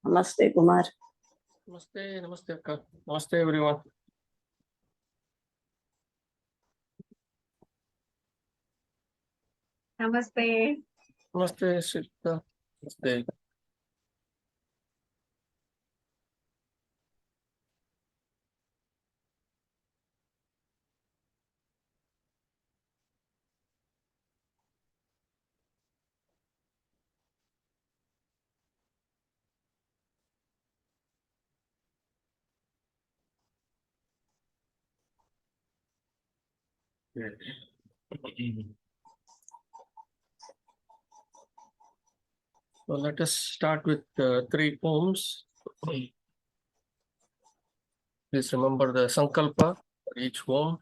Namaste, Kumar. Namaste, namaste, Akka. Namaste, everyone. Namaste. Namaste, Sita. Namaste. So let us start with 3 Oms. Please remember the Sankalpa for each Om.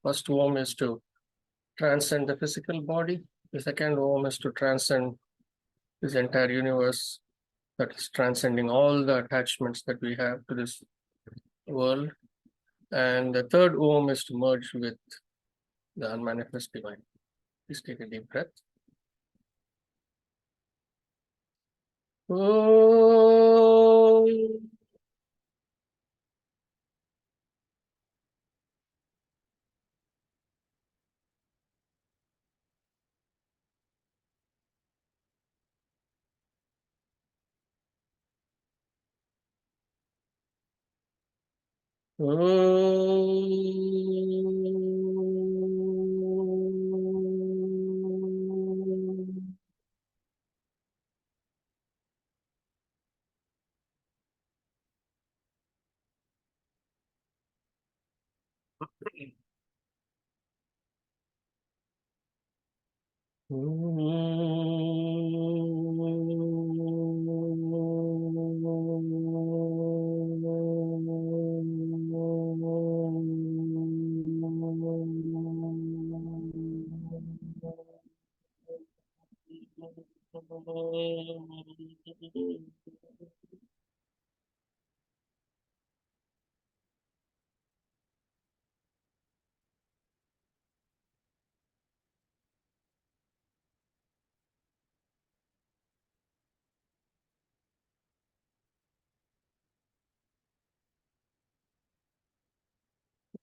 First Om is to transcend the physical body. The second Om is to transcend this entire universe, that is transcending all the attachments that we have to this world. And the third Om is to merge with the unmanifest divine. Please take a deep breath. Om.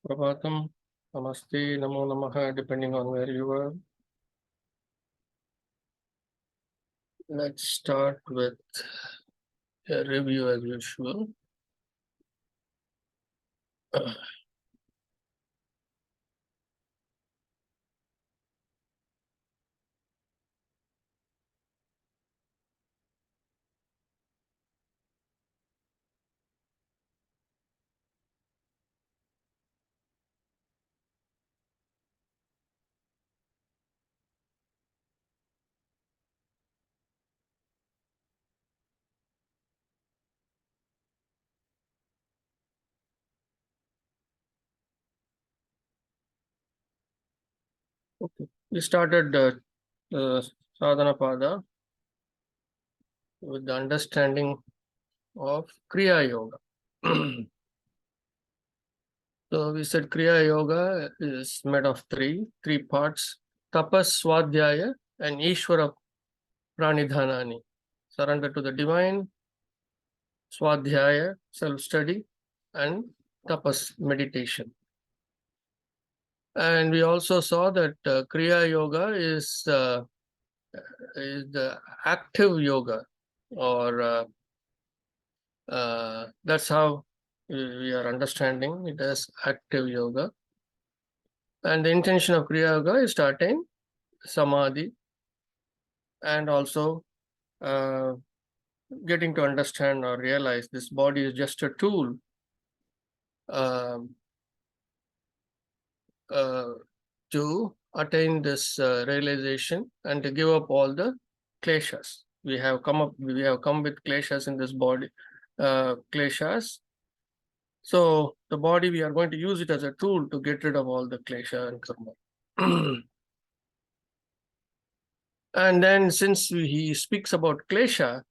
Prabhatam, Namaste, Namo Namaha, depending on where you are. Let's start with a review as usual. Okay. We started Sadhana Pada with the understanding of Kriya Yoga. So we said Kriya Yoga is made of three parts: Tapas, Swadhyaya, and Ishvara Pranidhanani. Surrender to the divine, Swadhyaya, self-study, and Tapas, meditation. And we also saw that Kriya Yoga is the active yoga, or that's how we are understanding it as active yoga. And the intention of Kriya Yoga is to attain Samadhi, and also getting to understand or realize this body is just a tool to attain this realization and to give up all the kleshas. We have come with kleshas in this body, kleshas. So the body, we are going to use it as a tool to get rid of all the klesha and karma. And then since he speaks about klesha,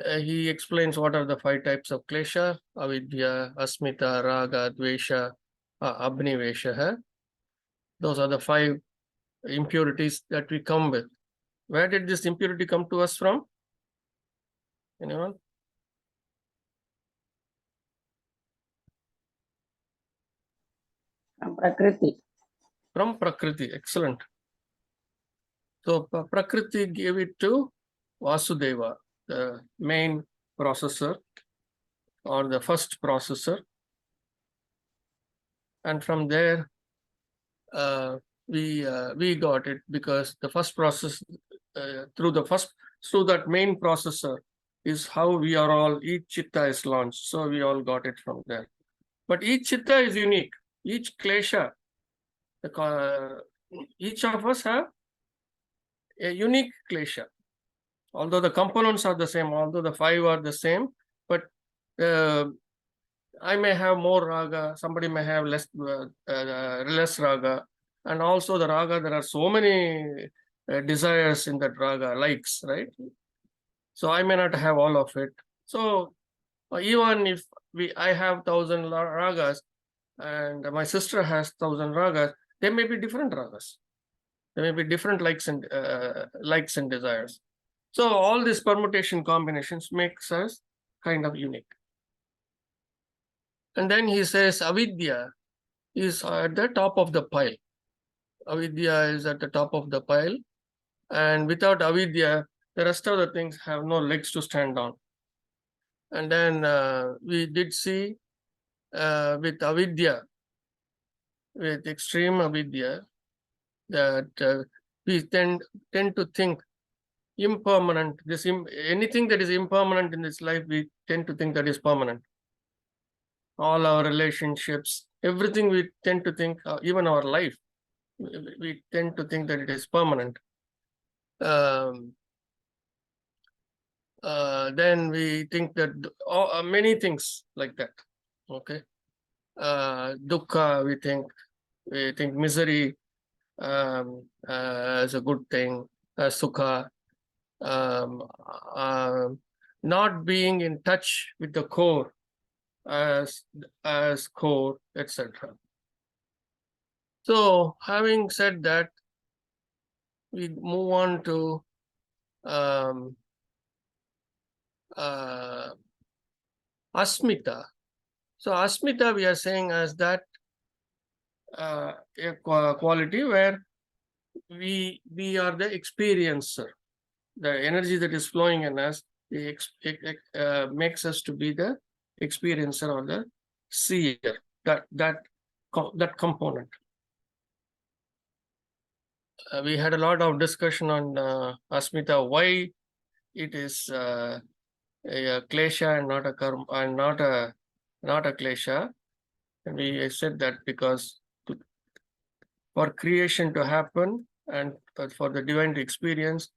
he explains what are the 5 types of klesha: avidya, asmita, raga, dvesha, abnivesha. Those are the 5 impurities that we come with. Where did this impurity come to us from? Anyone? From Prakriti. From Prakriti. Excellent. So Prakriti gave it to Vasudeva, the main processor or the first processor. And from there, we got it because the first process through that main processor is how we are all, each chitta is launched. So we all got it from there. But each chitta is unique. Each klesha, each of us have a unique klesha. Although the components are the same, although the 5 are the same, but I may have more raga, somebody may have less raga, and also the raga, there are so many desires in that raga, likes, right? So I may not have all of it. So even if I have 1,000 ragas and my sister has 1,000 ragas, there may be different ragas. There may be different likes and desires. So all these permutation combinations makes us kind of unique. And then he says avidya is at the top of the pile. Avidya is at the top of the pile. And without avidya, the rest of the things have no legs to stand on. And then we did see with avidya, with extreme avidya, that we tend to think impermanent. Anything that is impermanent in this life, we tend to think that is permanent. All our relationships, everything we tend to think, even our life, we tend to think that it is permanent. Then we think that many things like that. Okay, dukkha, we think misery as a good thing, sukha, not being in touch with the core as core, etc. So having said that, we move on to asmita. So asmita we are saying as that a quality where we are the experiencer. The energy that is flowing in us makes us to be the experiencer or the seer. That component. We had a lot of discussion on asmita, why it is a klesha and not a karma, and not a klesha. And we said that because for creation to happen and for the divine to experience,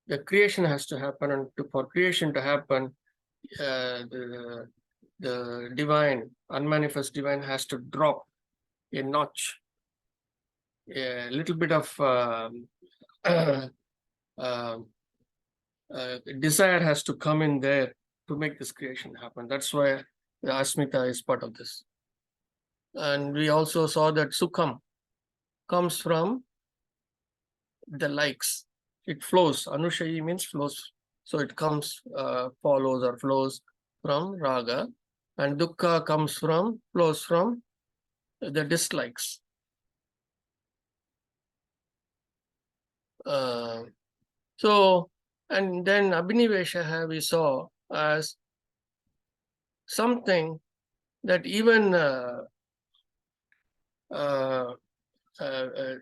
the creation has to happen, and for creation to happen, the divine, unmanifest divine has to drop a notch, a little bit of desire has to come in there to make this creation happen. That's why the asmita is part of this. And we also saw that sukham comes from the likes. It flows. Anushayi means flows. So it comes, follows or flows from raga. And dukkha flows from the dislikes. So, and then abhinivesha we saw as something that even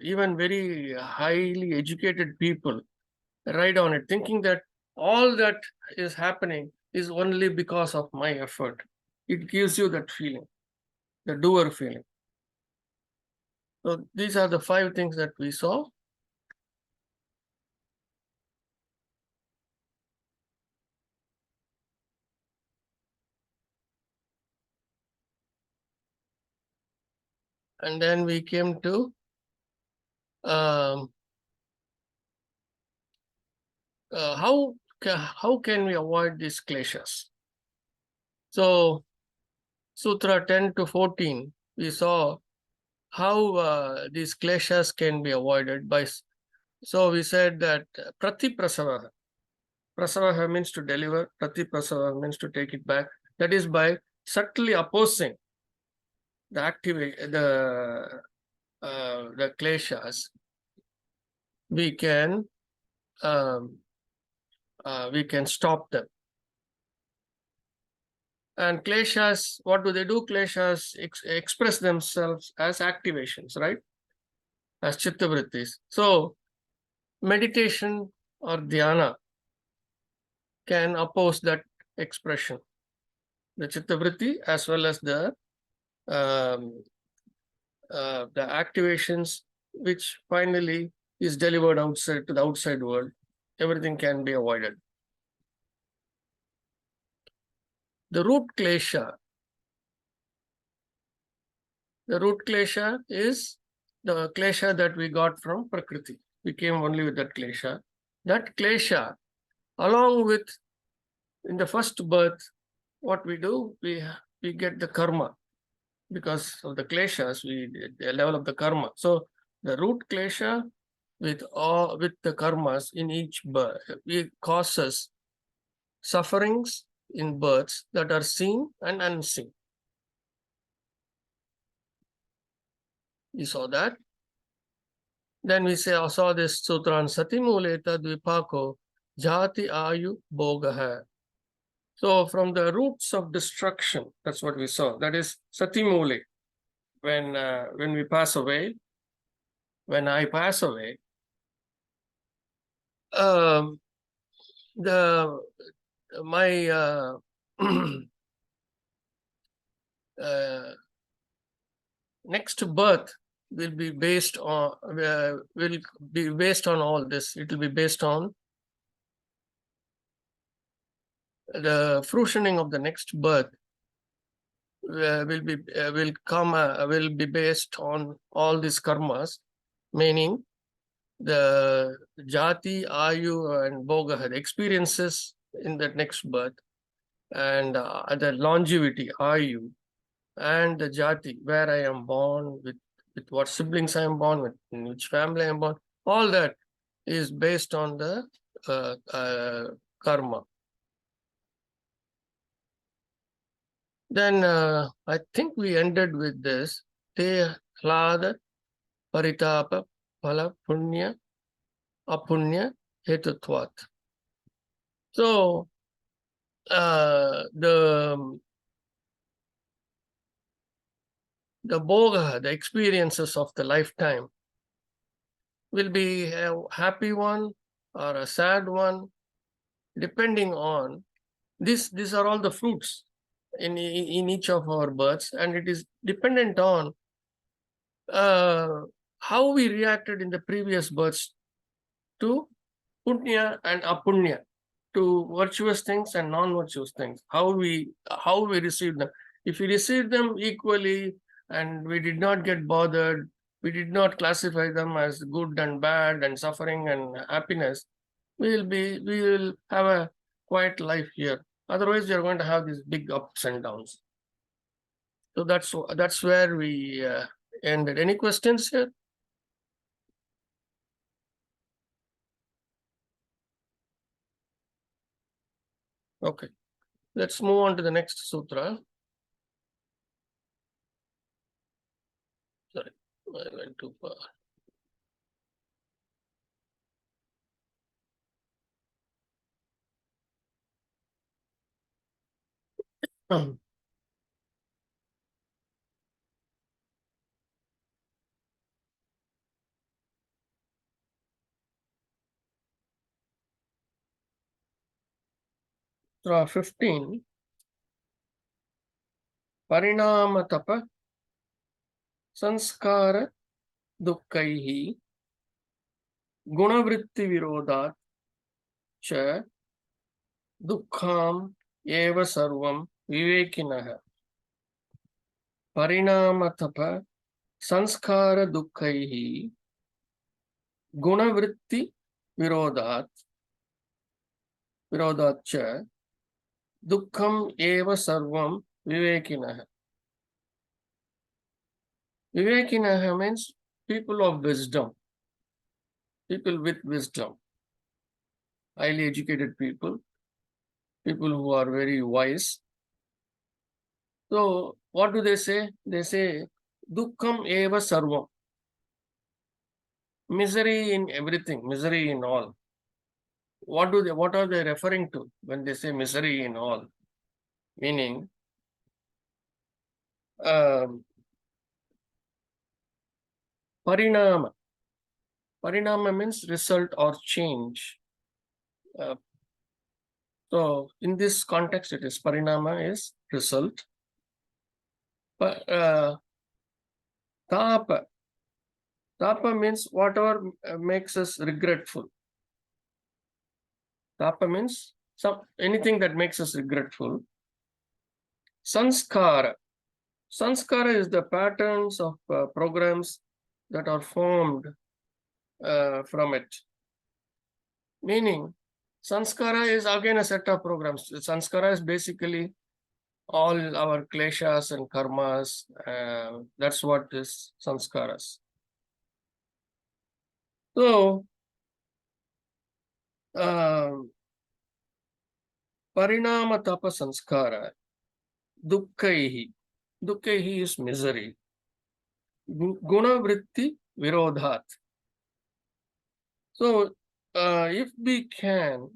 even very highly educated people ride on it, thinking that all that is happening is only because of my effort. It gives you that feeling, the doer feeling. So these are the 5 things that we saw. And then we came to how can we avoid these kleshas? So Sutra 10 to 14, we saw how these kleshas can be avoided by. So we said that prati prasavaha. Prasavaha means to deliver. Prati prasavaha means to take it back. That is by subtly opposing the kleshas, we can stop them. And kleshas, what do they do? Kleshas express themselves as activations, right? As chittavrittis. So meditation or dhyana can oppose that expression, the chittavritti as well as the activations, which finally is delivered outside to the outside world. Everything can be avoided. The root klesha is the klesha that we got from Prakriti. We came only with that klesha. That klesha, along with in the first birth, what we do, we get the karma. Because of the kleshas, we develop the karma. So the root klesha with the karmas in each birth, it causes sufferings in births that are seen and unseen. You saw that? Then we saw this sutra on Sati Muleta Dvipako Jati Ayu Bhogaha. So from the roots of destruction, that's what we saw. That is Sati Mule. When we pass away, when I pass away, my next birth will be based on all this. It will be based on the fruitioning of the next birth. Will be based on all these karmas, meaning the jati, ayu, and bhoga, the experiences in that next birth, and the longevity, ayu, and the jati, where I am born, with what siblings I am born, with in which family I am born, all that is based on the karma. Then I think we ended with this. Te hlada paritapa phala punya apunya hetutvat. So the bhoga, the experiences of the lifetime, will be a happy one or a sad one, depending on this. These are all the fruits in each of our births, and it is dependent on how we reacted in the previous births to punya and apunya, to virtuous things and non-virtuous things. How we receive them. If we receive them equally and we did not get bothered, we did not classify them as good and bad and suffering and happiness, we will have a quiet life here. Otherwise, we are going to have these big ups and downs. So that's where we ended. Any questions here? Okay, let's move on to the next sutra. Sorry, I went too far. Sutra 15. Parinamatapa sanskara dukkaihi gunavritti virodat cha dukkham eva sarvam vivekinaha. Parinamatapa sanskara dukkaihi gunavritti virodat cha dukkham eva sarvam vivekinaha. Vivekinaha means people of wisdom, people with wisdom, highly educated people who are very wise. So what do they say? They say, Dukkham eva sarvam. Misery in everything, misery in all. What are they referring to when they say misery in all? Meaning, parinama. Parinama means result or change. So in this context, it is parinama is result. Tapa. Tapa means whatever makes us regretful. Tapa means anything that makes us regretful. Sanskara. Sanskara is the patterns of programs that are formed from it. Meaning, sanskara is again a set of programs. Sanskara is basically all our kleshas and karmas. That's what is sanskaras. So, parinama tapa sanskara, dukkaihi. Dukkaihi is misery. Guna vritti virodhat. So, if we can,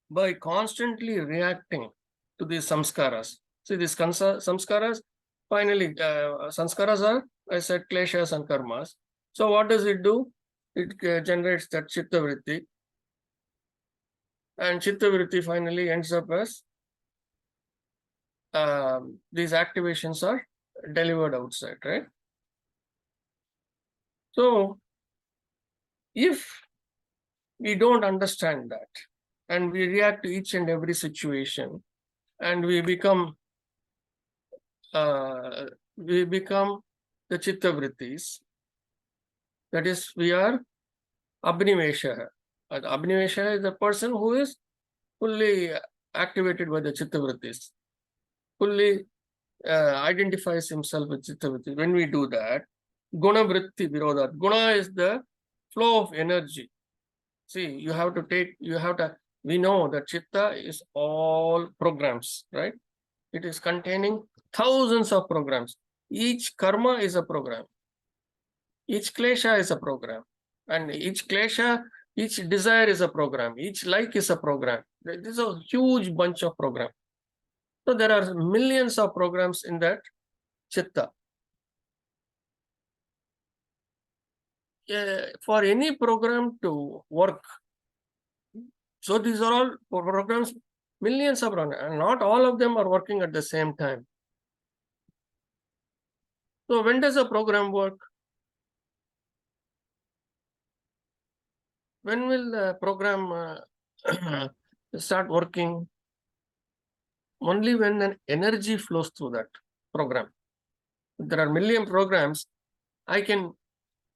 by constantly reacting to these samskaras, see these samskaras, finally, samskaras are, I said, kleshas and karmas. So what does it do? It generates that chitta vritti. And chitta vritti finally ends up as these activations are delivered outside, right? So if we don't understand that and we react to each and every situation and we become the chitta vrittis, that is, we are abnivesha. Abnivesha is the person who is fully activated by the chitta vrittis, fully identifies himself with chitta vrittis. When we do that, guna vritti virodhat. Guna is the flow of energy. See, we know that chitta is all programs, right? It is containing thousands of programs. Each karma is a program. Each klesha is a program. And each klesha, each desire is a program. Each like is a program. This is a huge bunch of programs. So there are millions of programs in that chitta. For any program to work, so these are all programs, millions of programs, and not all of them are working at the same time. So when does a program work? When will the program start working? Only when an energy flows through that program. If there are million programs, I can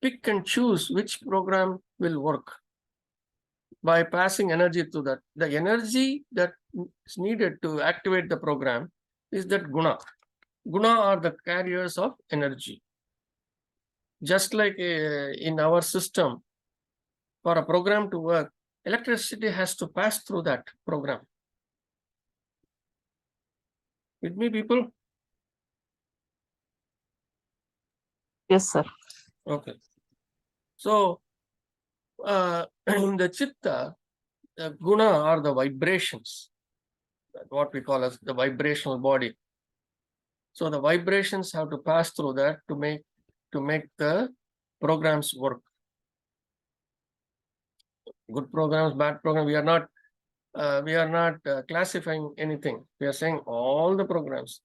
pick and choose which program will work by passing energy to that. The energy that is needed to activate the program is that guna. Guna are the carriers of energy. Just like in our system, for a program to work, electricity has to pass through that program. With me, people? Yes, sir. Okay. So, in the chitta, the guna are the vibrations, what we call as the vibrational body. So the vibrations have to pass through that to make the programs work. Good programs, bad programs. We are not classifying anything. We are saying all the programs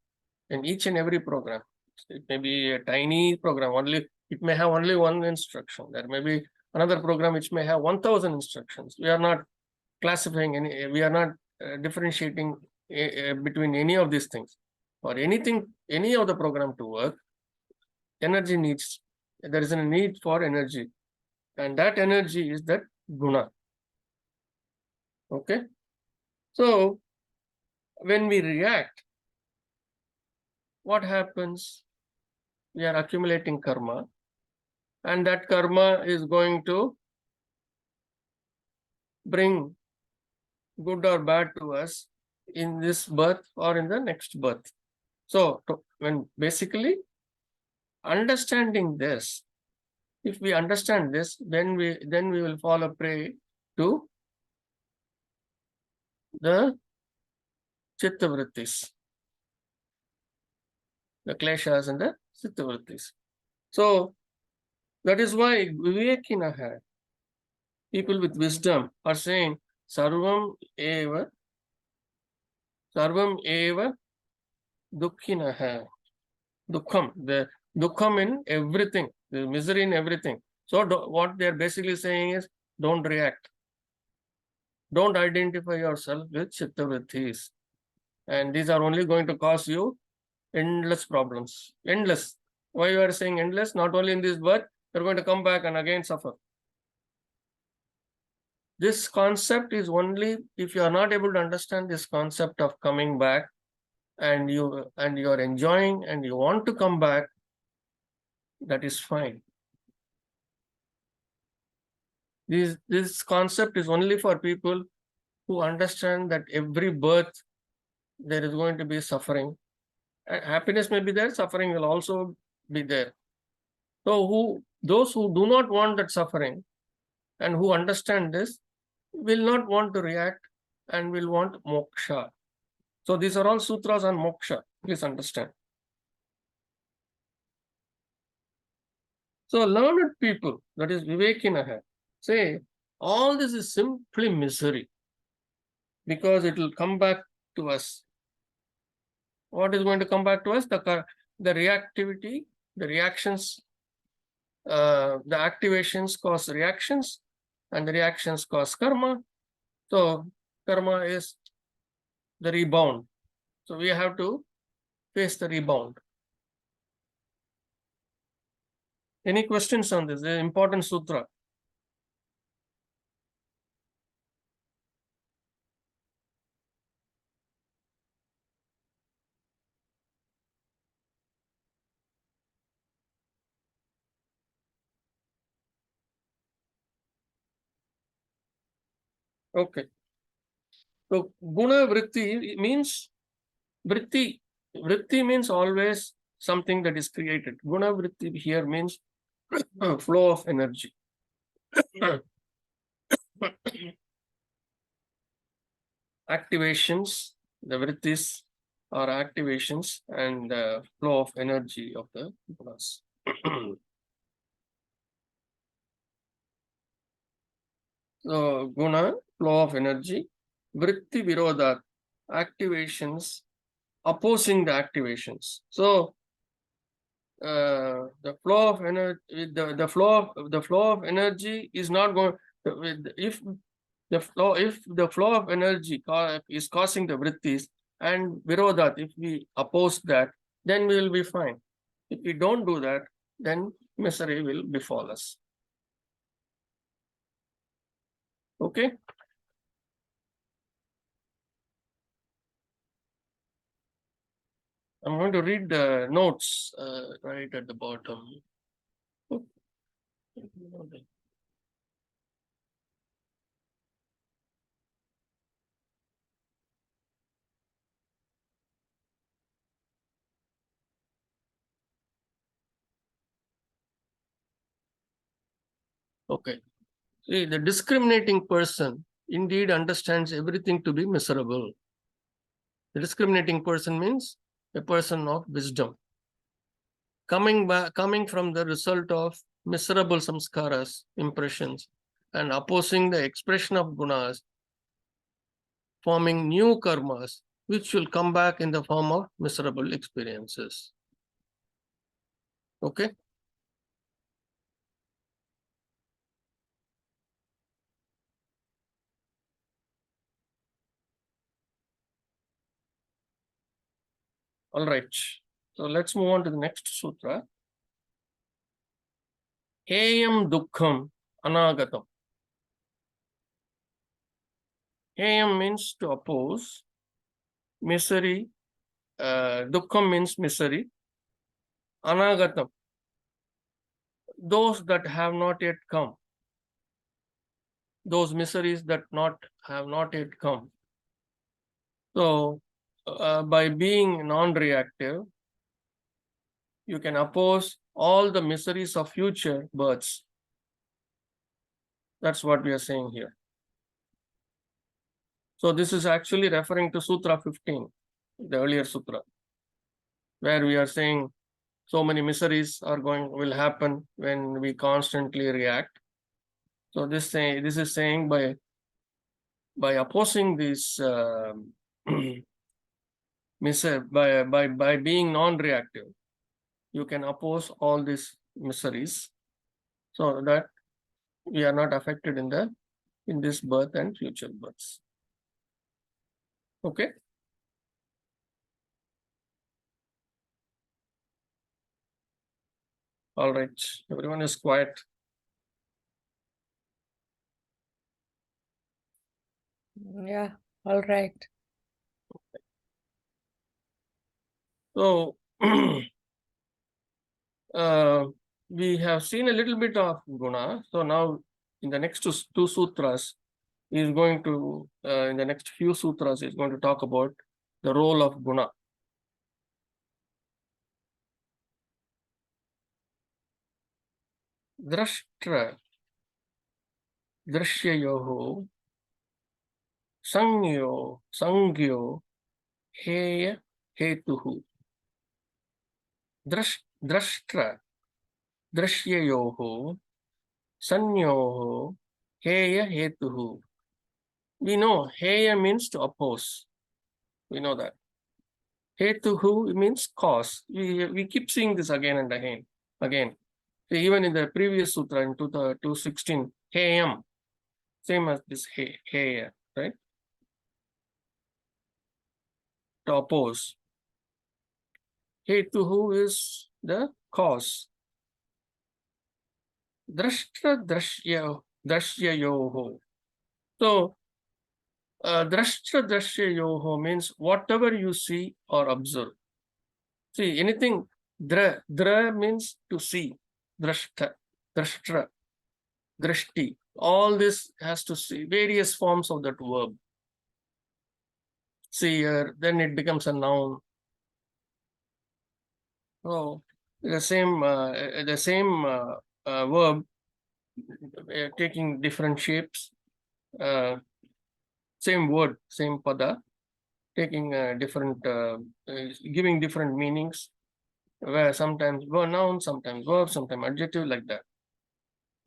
in each and every program. It may be a tiny program. It may have only one instruction. There may be another program which may have 1,000 instructions. We are not classifying any. We are not differentiating between any of these things. For any of the program to work, energy needs. There is a need for energy, and that energy is that guna. Okay. So when we react, what happens? We are accumulating karma, and that karma is going to bring good or bad to us in this birth or in the next birth. So when basically understanding this, if we understand this, then we will fall a prey to the chitta vrittis, the kleshas and the chitta vrittis. So that is why Vivekinaha, people with wisdom, are saying sarvam eva dukkhinaha. Dukkham, the dukkham in everything, the misery in everything. So what they are basically saying is, don't react. Don't identify yourself with chitta vrittis. And these are only going to cause you endless problems. Endless. Why you are saying endless? Not only in this birth, you're going to come back and again suffer. This concept is only if you are not able to understand this concept of coming back, and you are enjoying and you want to come back, that is fine. This concept is only for people who understand that every birth there is going to be suffering. Happiness may be there, suffering will also be there. So those who do not want that suffering and who understand this will not want to react and will want moksha. So these are all sutras on moksha. Please understand. So learned people, that is Vivekinaha, say all this is simply misery because it will come back to us. What is going to come back to us? The reactivity, the reactions, the activations cause reactions, and the reactions cause karma. So karma is the rebound. So we have to face the rebound. Any questions on this? The important sutra. Okay. So guna vritti means vritti. Vritti means always something that is created. Guna vritti here means flow of energy. Activations, the vrittis are activations and the flow of energy of the gunas. So guna, flow of energy, vritti virodhat, activations opposing the activations. So the flow of energy, the flow of energy is not going. If the flow of energy is causing the vrittis and virodhat, if we oppose that, then we will be fine. If we don't do that, then misery will befall us. Okay. I'm going to read the notes right at the bottom. Okay. See, the discriminating person indeed understands everything to be miserable. The discriminating person means a person of wisdom. Coming from the result of miserable samskaras, impressions, and opposing the expression of gunas, forming new karmas, which will come back in the form of miserable experiences. Okay? All right. So let's move on to the next sutra. Heyam dukkham anagatam. Heyam means to oppose. Misery. Dukkham means misery. Anagatam. Those that have not yet come. Those miseries that have not yet come. So by being non-reactive, you can oppose all the miseries of future births. That's what we are saying here. So this is actually referring to Sutra 15, the earlier sutra, where we are saying so many miseries will happen when we constantly react. So this is saying by opposing these by being non-reactive, you can oppose all these miseries, so that we are not affected in this birth and future births. Okay. All right. Everyone is quiet. Yeah, all right. So we have seen a little bit of guna. So now in the next two sutras, he is going to, in the next few sutras, he is going to talk about the role of guna. Drashtra, drashyayoho, sangyo, heya, hetuhu. Drashtra, drashyayoho, sanyoho, heya, hetuhu. We know heya means to oppose. We know that. Hetuhu means cause. We keep seeing this again and again. So even in the previous sutra in 216, heyam, same as this heya, right? To oppose. Hetuhu is the cause. Drashtra drashyayoho. So drashtra drashyayoho means whatever you see or observe. See, anything, dra means to see, drashtra, drashti. All this has to see various forms of that verb. See here, then it becomes a noun. So the same verb taking different shapes, same word, same pada, taking giving different meanings, where sometimes noun, sometimes verb, sometimes adjective, like that.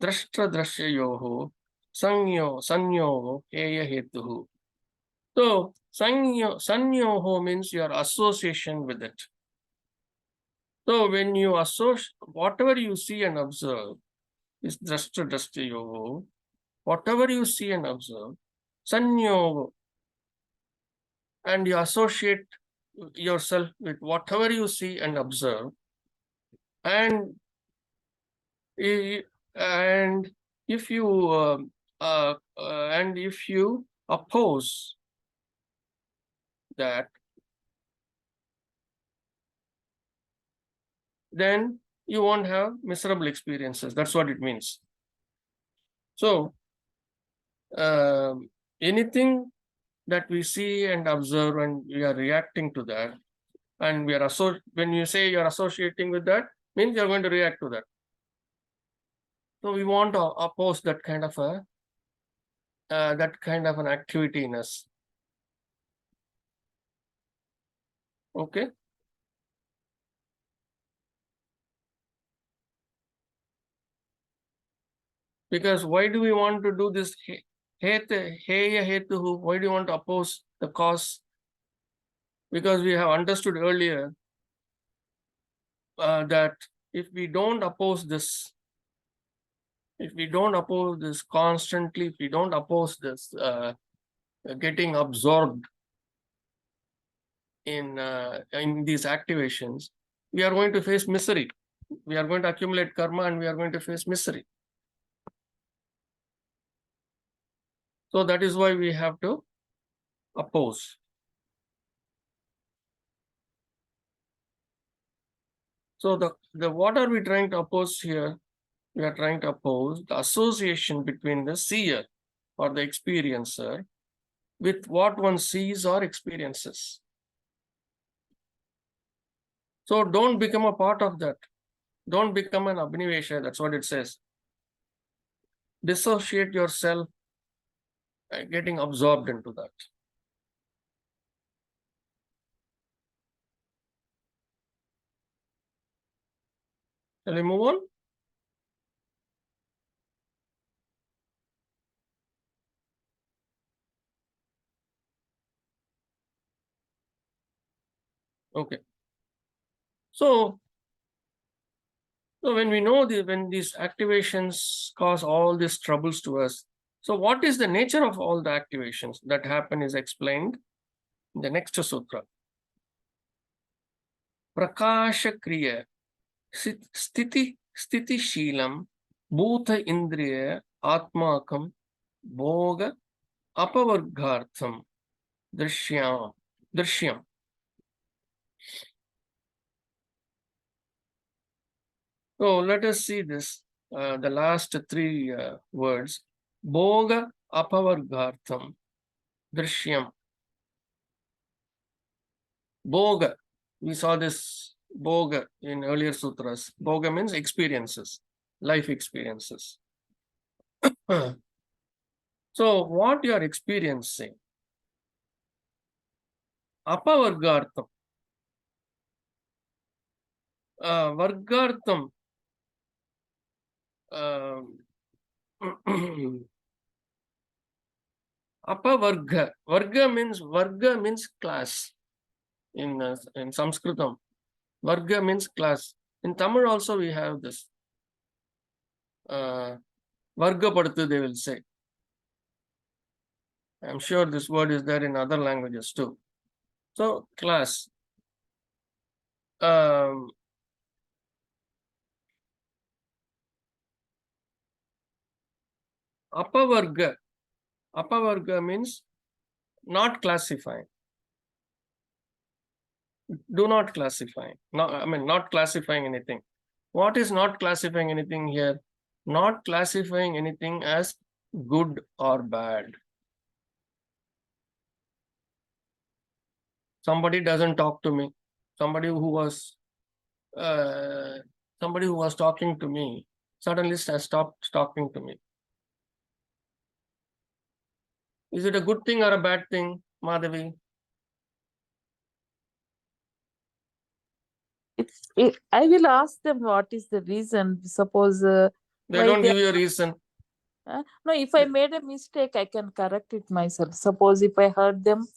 Drashtra drashyayoho, sanyoho, heya hetuhu. So sanyoho means your association with it. So when you associate, whatever you see and observe is drashtra drashyayoho. Whatever you see and observe, sanyoho, and you associate yourself with whatever you see and observe, and if you oppose that, then you won't have miserable experiences. That's what it means. So anything that we see and observe and we are reacting to that, and when you say you're associating with that, means you're going to react to that. So we want to oppose that kind of an activity in us. Okay. Because why do we want to do this? Why do you want to oppose the cause? Because we have understood earlier that if we don't oppose this constantly, if we don't oppose this getting absorbed in these activations, we are going to face misery. We are going to accumulate karma and we are going to face misery. So that is why we have to oppose. So what are we trying to oppose here? We are trying to oppose the association between the seer or the experiencer with what one sees or experiences. So don't become a part of that. Don't become an abnivesha. That's what it says. Dissociate yourself, getting absorbed into that. Shall we move on? Okay. So when we know when these activations cause all these troubles to us, so what is the nature of all the activations that happen is explained in the next sutra. Prakasha kriya sthiti shilam bhuta indriya atmakam bhoga apavargartham drishyam. So let us see this, the last three words. Bhoga apavargartham drishyam. Bhoga. We saw this bhoga in earlier sutras. Bhoga means experiences, life experiences. So what you are experiencing, apavargartham. Vargartham. Apavarga. Varga means class in Sanskritam. Varga means class. In Tamil also we have this. Varga paduthu, they will say. I'm sure this word is there in other languages too. So class. Apavarga. Apavarga means not classifying. Do not classify. No, I mean not classifying anything. What is not classifying anything here? Not classifying anything as good or bad. Somebody doesn't talk to me. Somebody who was talking to me suddenly has stopped talking to me. Is it a good thing or a bad thing, Madhavi? I will ask them what is the reason. Suppose They why don't they give you a reason. no, if I made a mistake, I can correct it myself. Suppose if I hurt them,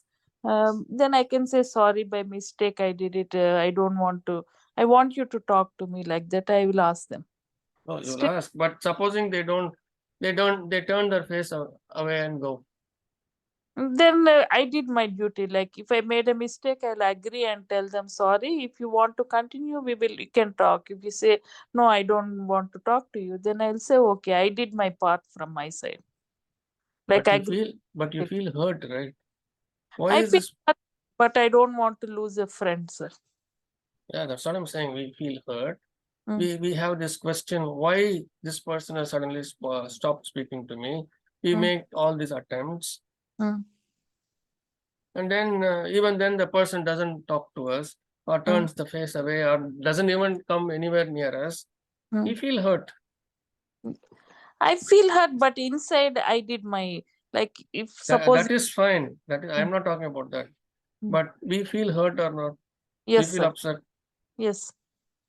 then I can say sorry by mistake. I did it. I don't want to. I want you to talk to me like that. I will ask them. Oh, you'll Still, ask. But supposing they turn their face away and go. then I did my duty. Like if I made a mistake, I'll agree and tell them sorry. If you want to continue, we can talk. If you say no, I don't want to talk to you, then I'll say okay, I did my part from my side. Like I agree. But you feel hurt, right? Why I is feel this? hurt, but I don't want to lose a friend, sir. Yeah, that's what I'm saying. We feel hurt. Mm. We have this question: why this person has suddenly stopped speaking to me? We Mm. make all these attempts, Mm. and then even then the person doesn't talk to us, or Mm. turns the face away, or doesn't even come anywhere near us. We Mm. feel hurt. I feel hurt, but inside I did my, like if suppose. That is fine. I'm Mm. not talking about that. Mm. But we feel hurt or not. We Yes, feel sir. upset. Yes.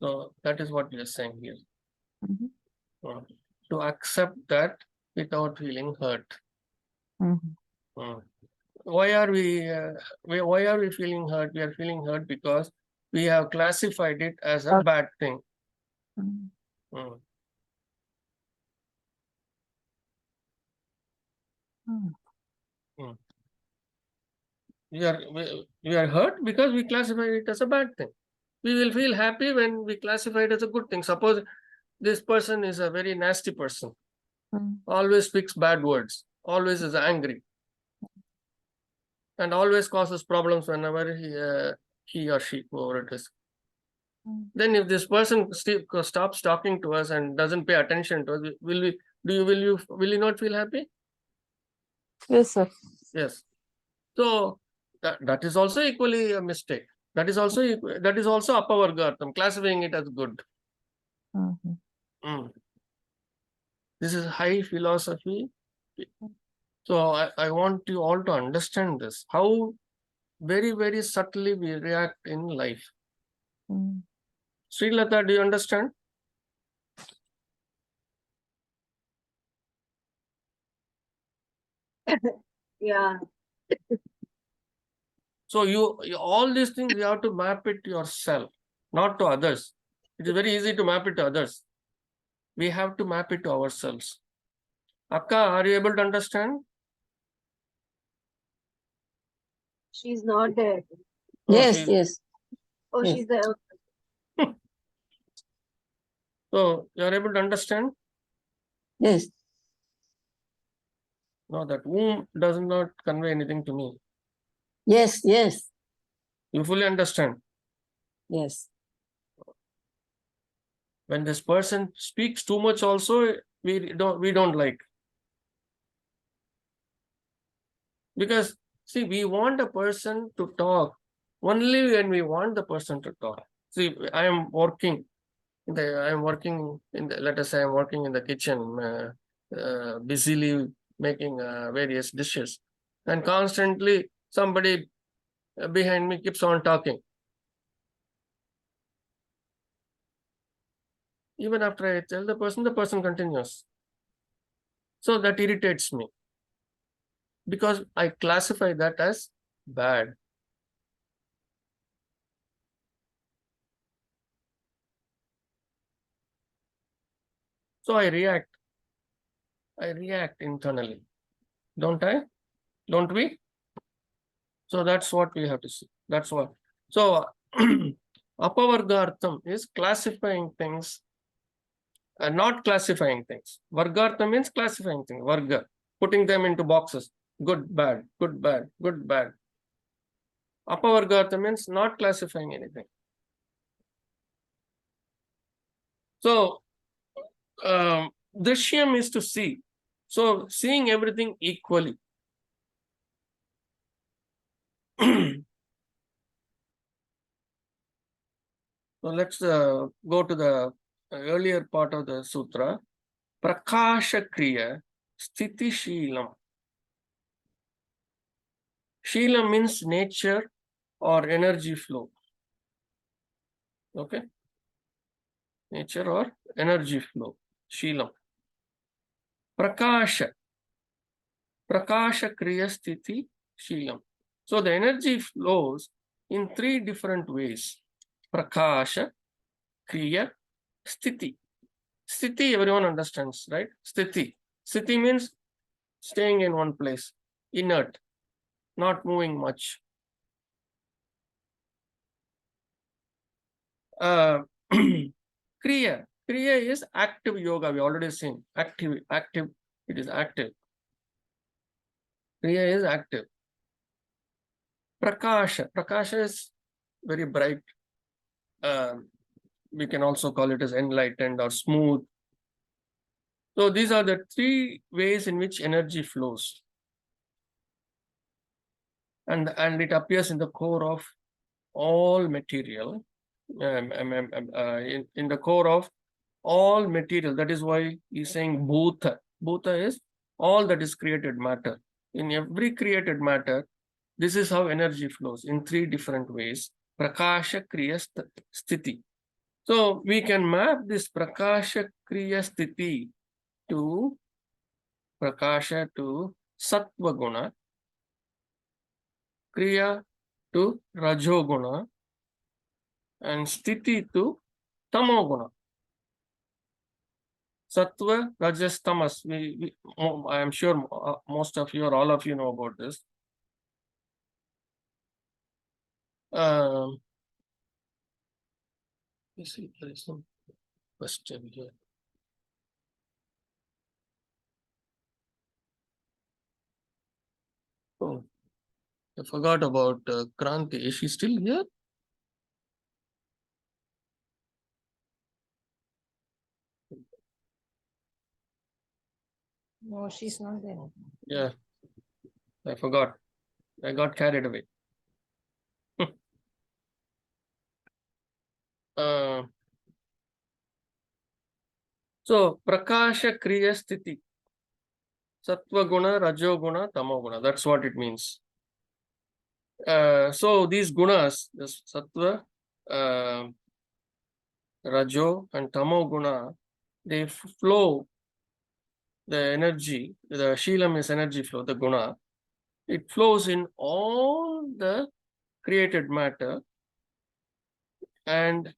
So that is what we are saying here. Mhm. To accept that without feeling hurt. Mhm. Why are we feeling hurt? We are feeling hurt because we have classified it as a bad thing. Mhm. Mm. Mm. Mm. We are hurt because we classify it as a bad thing. We will feel happy when we classify it as a good thing. Suppose this person is a very nasty person, Mm. always speaks bad words, always is angry, and always causes problems whenever he or she, whoever it is. Mm. Then if this person stops talking to us and doesn't pay attention to us, will you not feel happy? Yes, sir. Yes. So that is also equally a mistake. That is also Apavargartham, classifying it as good. Mhm. This is high philosophy. So I want you all to understand this, how very, very subtly we react in life. Mm. Srilata, do you understand? Yeah. So all these things you have to map it yourself, not to others. It is very easy to map it to others. We have to map it to ourselves. Akka, are you able to understand? She's not there. Oh, Yes, yes, Oh, yes, she's there. So you are able to understand? yes, No, that womb does not convey anything to me. yes, yes, You fully understand. yes. When this person speaks too much also, we don't like. Because see, we want a person to talk only when we want the person to talk. See, I am working in the, let us say I'm working in the kitchen, busily making various dishes, and constantly somebody behind me keeps on talking. Even after I tell the person continues. So that irritates me because I classify that as bad. So I react internally. Don't I? Don't we? So that's what we have to see. That's what. So Apavargartham is classifying things and not classifying things. Vargartham means classifying things. Varga, putting them into boxes. Good, bad, good, bad, good, bad. Apavargartham means not classifying anything. So Drishyam is to see. So seeing everything equally. So let's go to the earlier part of the sutra. Prakasha Kriya Sthiti Sheelam. Sheelam means nature or energy flow. Okay. Nature or energy flow. Sheelam. Prakasha. Prakasha Kriya Sthiti Sheelam. So the energy flows in three different ways. Prakasha, Kriya, Sthiti. Sthiti, everyone understands, right? Sthiti. Sthiti means staying in one place, inert, not moving much. Kriya. Kriya is active yoga. We already seen. Active. It is active. Kriya is active. Prakasha. Prakasha is very bright. We can also call it as enlightened or smooth. So these are the three ways in which energy flows. And it appears in the core of all material. In the core of all material. That is why he's saying Bhuta. Bhuta is all that is created matter. In every created matter, this is how energy flows in three different ways. Prakasha, Kriya, Sthiti. So we can map this Prakasha, Kriya, Sthiti to Prakasha to Sattva Guna, Kriya to Rajoguna, and Sthiti to Tamoguna. Sattva, Rajas, Tamas. I am sure most of you or all of you know about this. Let's see, there is some question here. Oh, I forgot about Kranti. Is she still here? No, she's not there. Yeah, I forgot. I got carried away. So Prakasha Kriya Sthiti. Sattva guna, Rajo guna, Tamo guna. That's what it means. So these gunas, this Sattva, Rajo and Tamo guna, they flow, the energy, the Sheelam is energy flow, the guna. It flows in all the created matter, and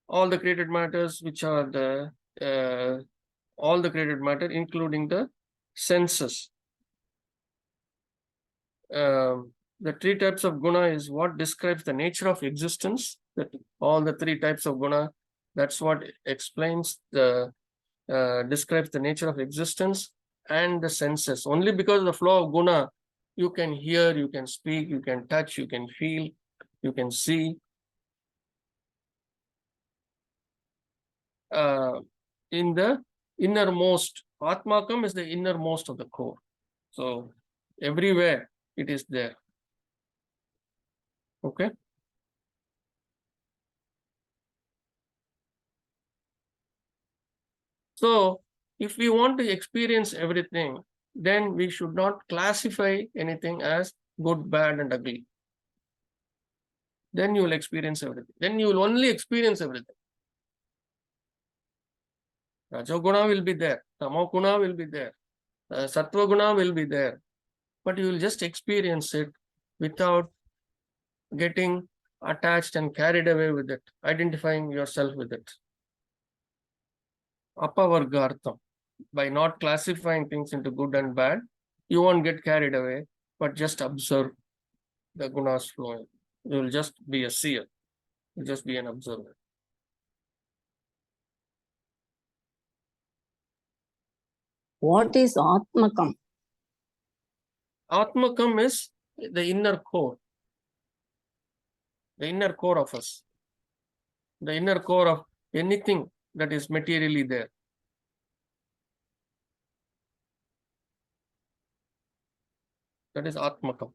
all the created matters which are all the created matter, including the senses. The three types of guna is what describes the nature of existence. That all the three types of guna, that's what explains describes the nature of existence and the senses. Only because of the flow of guna, you can hear, you can speak, you can touch, you can feel, you can see. In the innermost, Atmakam is the innermost of the core. So everywhere it is there. Okay. So if we want to experience everything, then we should not classify anything as good, bad, and ugly. Then you will experience everything. Then you will only experience everything. Rajoguna will be there, Tamoguna will be there, Sattva-guna will be there, but you will just experience it without getting attached and carried away with it, identifying yourself with it. Apavargartham. By not classifying things into good and bad, you won't get carried away, but just observe the gunas flowing. You will just be a seer. You'll just be an observer. What is Atmakam? Atmakam is the inner core. The inner core of us. The inner core of anything that is materially there. That is Atmakam.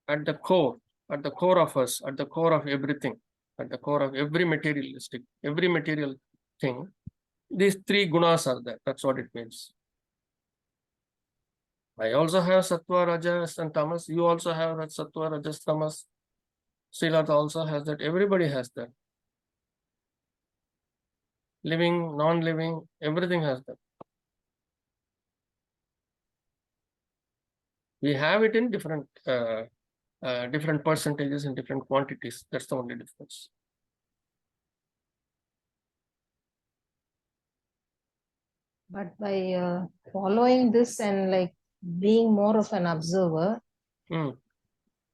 At the core of us, at the core of everything, at the core of every material thing, these three gunas are there. That's what it means. I also have Sattva, Rajas, and Tamas. You also have that Sattva, Rajas, Tamas. Srilatha also has that. Everybody has that. Living, non-living, everything has that. We have it in different percentages and different quantities. That's the only difference. But by following this and like being more of an observer,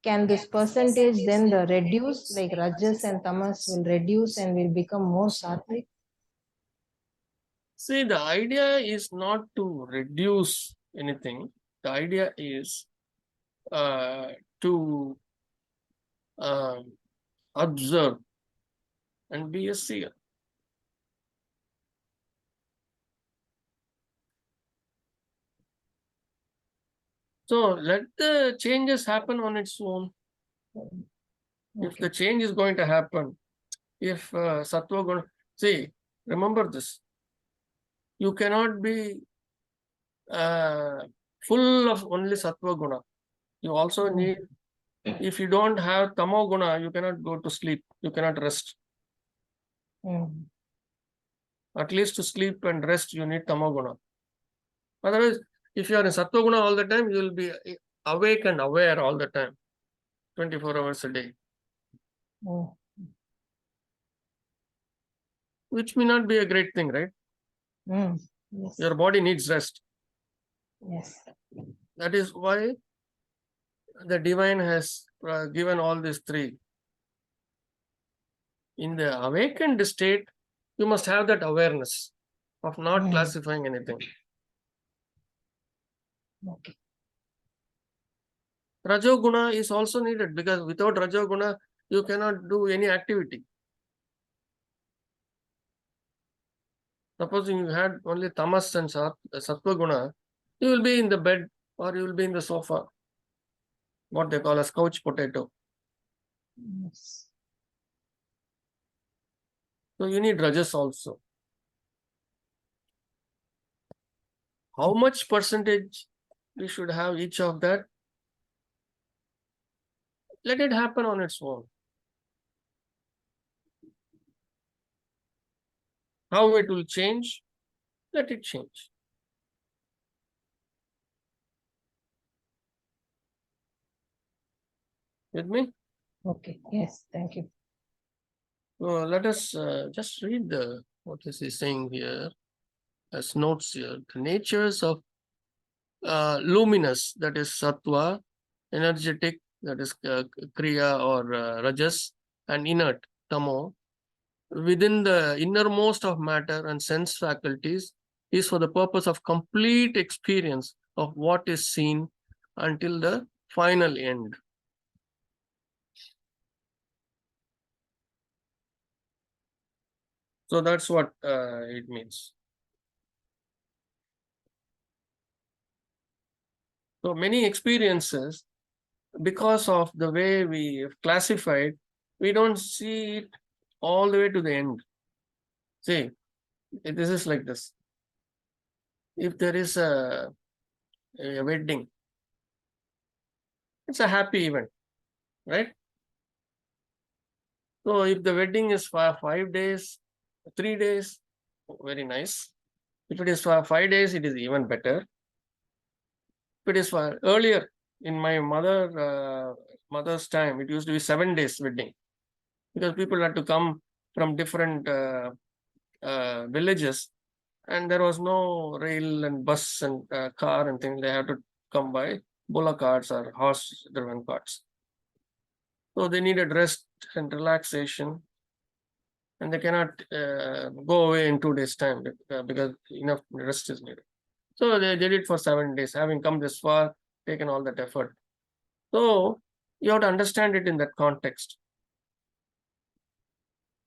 can this percentage then the reduce, like Rajas and Tamas will reduce and will become more sattvic? See, the idea is not to reduce anything. The idea is to observe and be a seer. So let the changes happen on its own. If the change is going to happen, if Sattva Guna, see, remember this, you cannot be full of only Sattva Guna. You also need, if you don't have Tamo Guna, you cannot go to sleep, you cannot rest. At least to sleep and rest, you need Tamo Guna. Otherwise, if you are in Sattva Guna all the time, you will be awake and aware all the time, 24 hours a day. Which may not be a great thing, right? Yes. Your body needs rest. Yes. That is why the divine has given all these three. In the awakened state, you must have that awareness of not classifying anything. Okay. Rajoguna is also needed, because without Rajoguna, you cannot do any activity. Supposing you had only tamas and sattva guna, you will be in the bed or you will be in the sofa, what they call as couch potato. Yes. So you need rajas also. How much percentage we should have each of that? Let it happen on its own. How it will change? Let it change. With me? Okay. Yes. Thank you. So let us just read what is he saying here as notes here. The natures of luminous, that is sattva, energetic, that is kriya or rajas, and inert, tamo, within the innermost of matter and sense faculties is for the purpose of complete experience of what is seen until the final end. So that's what it means. So many experiences, because of the way we have classified, we don't see it all the way to the end. See, this is like this. If there is a wedding, it's a happy event, right? So if the wedding is for 5 days, 3 days, very nice. If it is for 5 days, it is even better. If it is for earlier, in my mother's time, it used to be 7 days wedding, because people had to come from different villages, and there was no rail and bus and car and things. They had to come by bullock carts or horse-driven carts. So they needed rest and relaxation, and they cannot go away in 2 days' time because enough rest is needed. So they did it for 7 days, having come this far, taken all that effort. So you have to understand it in that context.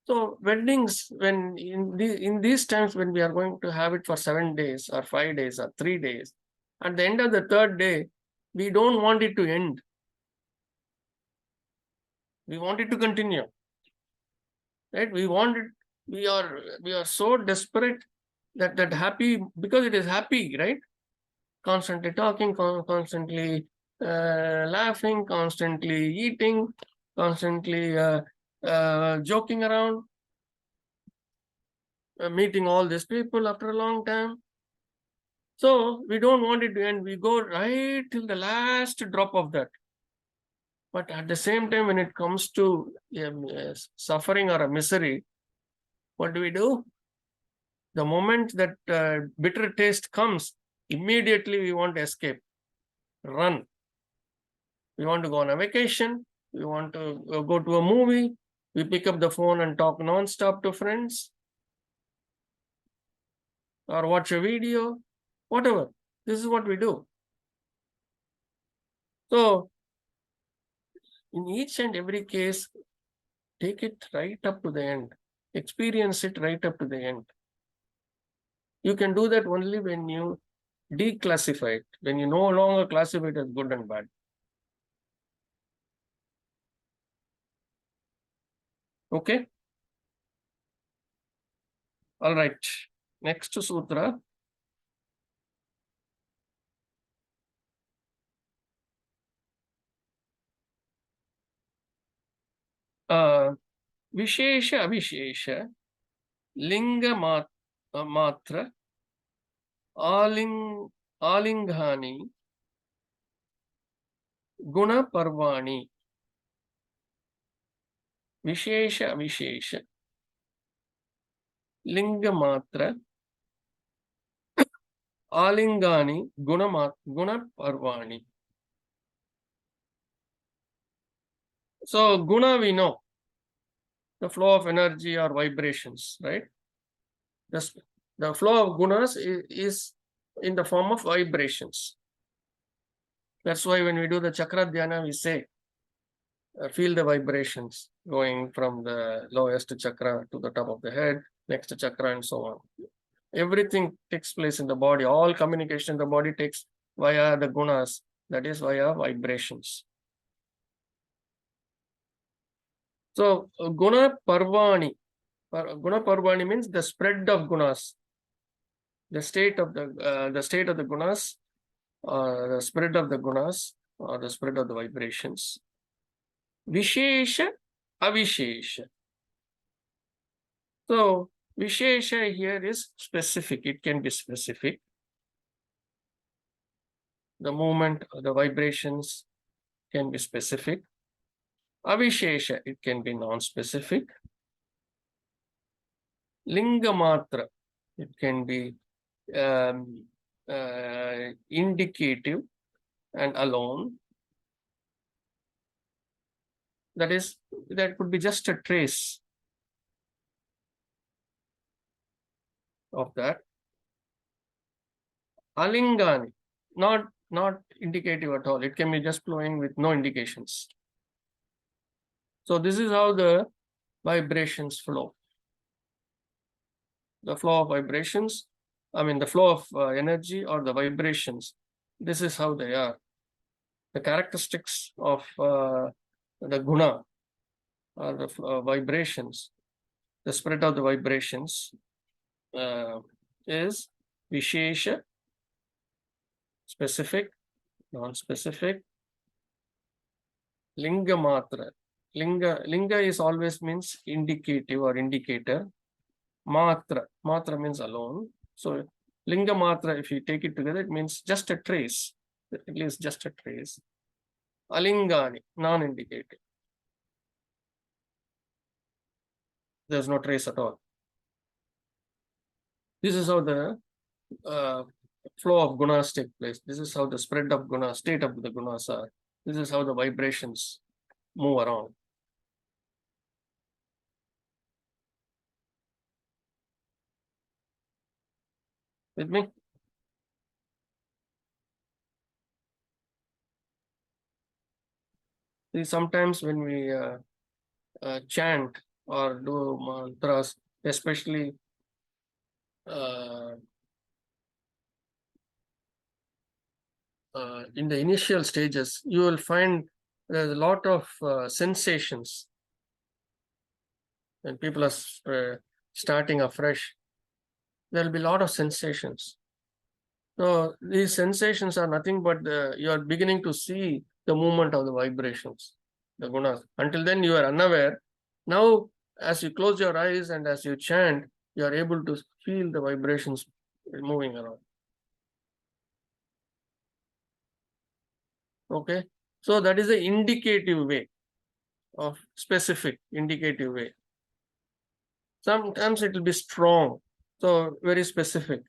So weddings, when in these times when we are going to have it for 7 days or 5 days or 3 days, at the end of the 3rd day, we don't want it to end. We want it to continue. Right? We want it, we are so desperate that happy, because it is happy, right? Constantly talking, constantly laughing, constantly eating, constantly joking around, meeting all these people after a long time. So we don't want it to end. We go right till the last drop of that. But at the same time, when it comes to suffering or a misery, what do? The moment that bitter taste comes, immediately we want to escape, run. We want to go on a vacation. We want to go to a movie. We pick up the phone and talk non-stop to friends, or watch a video, whatever. This is what we do. So in each and every case, take it right up to the end. Experience it right up to the end. You can do that only when you declassify it, when you no longer classify it as good and bad. Okay? All right. Next sutra. विशेष अविशेष लिंग मात्र आलिंगानि गुण पर्वाणि. विशेष अविशेष लिंग मात्र आलिंगानि गुण पर्वाणि. So guna, we know the flow of energy or vibrations, right? The flow of gunas is in the form of vibrations. That's why when we do the chakra dhyana, we say feel the vibrations going from the lowest chakra to the top of the head, next chakra, and so on. Everything takes place in the body. All communication in the body takes via the gunas, that is via vibrations. So guna parvani. Guna parvani means the spread of gunas, the state of the gunas, the spread of the gunas, or the spread of the vibrations. Vishesha, avishesha. So vishesha here is specific. It can be specific. The movement, the vibrations can be specific. Avishesha, it can be non-specific. Linga matra, it can be indicative and alone. That could be just a trace of that. Alingani, not indicative at all. It can be just flowing with no indications. So this is how the vibrations flow. The flow of vibrations, the flow of energy or the vibrations, this is how they are. The characteristics of the guna or the vibrations, the spread of the vibrations is vishesha, specific, non-specific, linga matra. Linga is always means indicative or indicator. Matra means alone. So linga matra, if you take it together, it means just a trace. At least just a trace. Alingani, non-indicative. There's no trace at all. This is how the flow of gunas take place. This is how the spread of gunas, state of the gunas are. This is how the vibrations move around. With me? See, sometimes when we chant or do mantras, especially in the initial stages, you will find there's a lot of sensations. When people are starting afresh, there'll be a lot of sensations. So these sensations are nothing but you are beginning to see the movement of the vibrations, the gunas. Until then you are unaware. Now, as you close your eyes and as you chant, you are able to feel the vibrations moving around. Okay, so that is the indicative way of specific indicative way. Sometimes it will be strong, so very specific.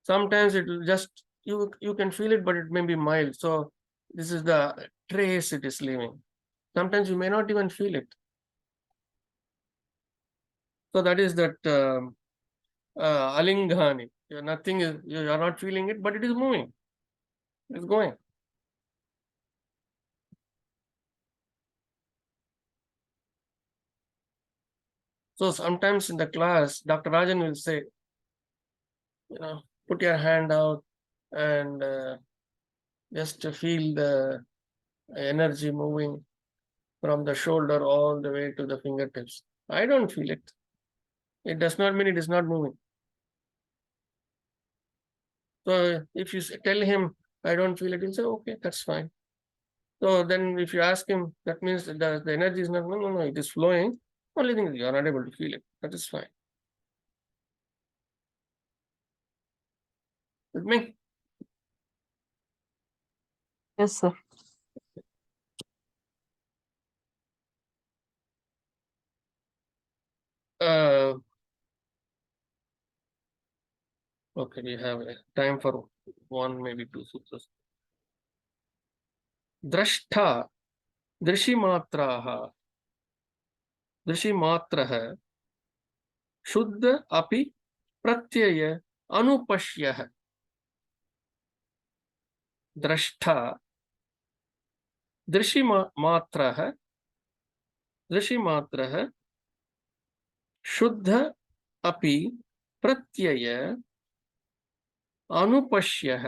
Sometimes it will just, you can feel it, but it may be mild. So this is the trace it is leaving. Sometimes you may not even feel it. So that is that alingani. Nothing is, you are not feeling it, but it is moving. It's going. So sometimes in the class, Dr. Rajan will say, put your hand out and just to feel the energy moving from the shoulder all the way to the fingertips. I don't feel it. It does not mean it is not moving. So if you tell him, I don't feel it, he'll say, okay, that's fine. So then if you ask him, that means the energy is not, no, it is flowing. Only thing is you are not able to feel it. That is fine. With me? Yes, sir. Okay, we have time for one, maybe two sutras. Drashta, drishimatraha, drishimatraha, shuddha api pratyaya anupashyah. Drashta, दृशिमात्रः शुद्ध अपि प्रत्यय अनुपश्यः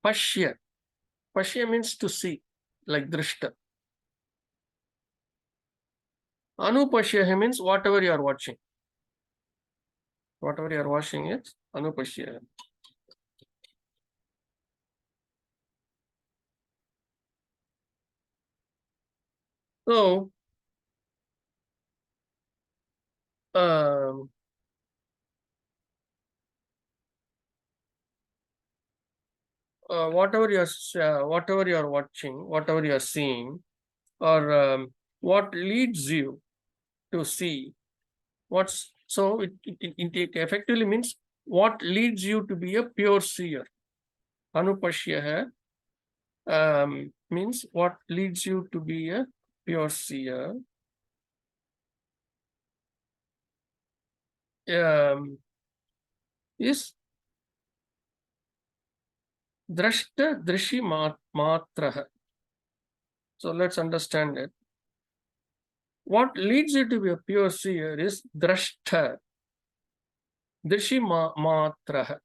पश्य means to see, like drishta. Anupashya means whatever you are watching. Whatever you are watching is anupashya. So, whatever you are watching, whatever you are seeing, or what leads you to see, it effectively means what leads you to be a pure seer. Anupashya means what leads you to be a pure seer. Is drashta drishi matraha. So let's understand it. What leads you to be a pure seer is drashta drishi matraha.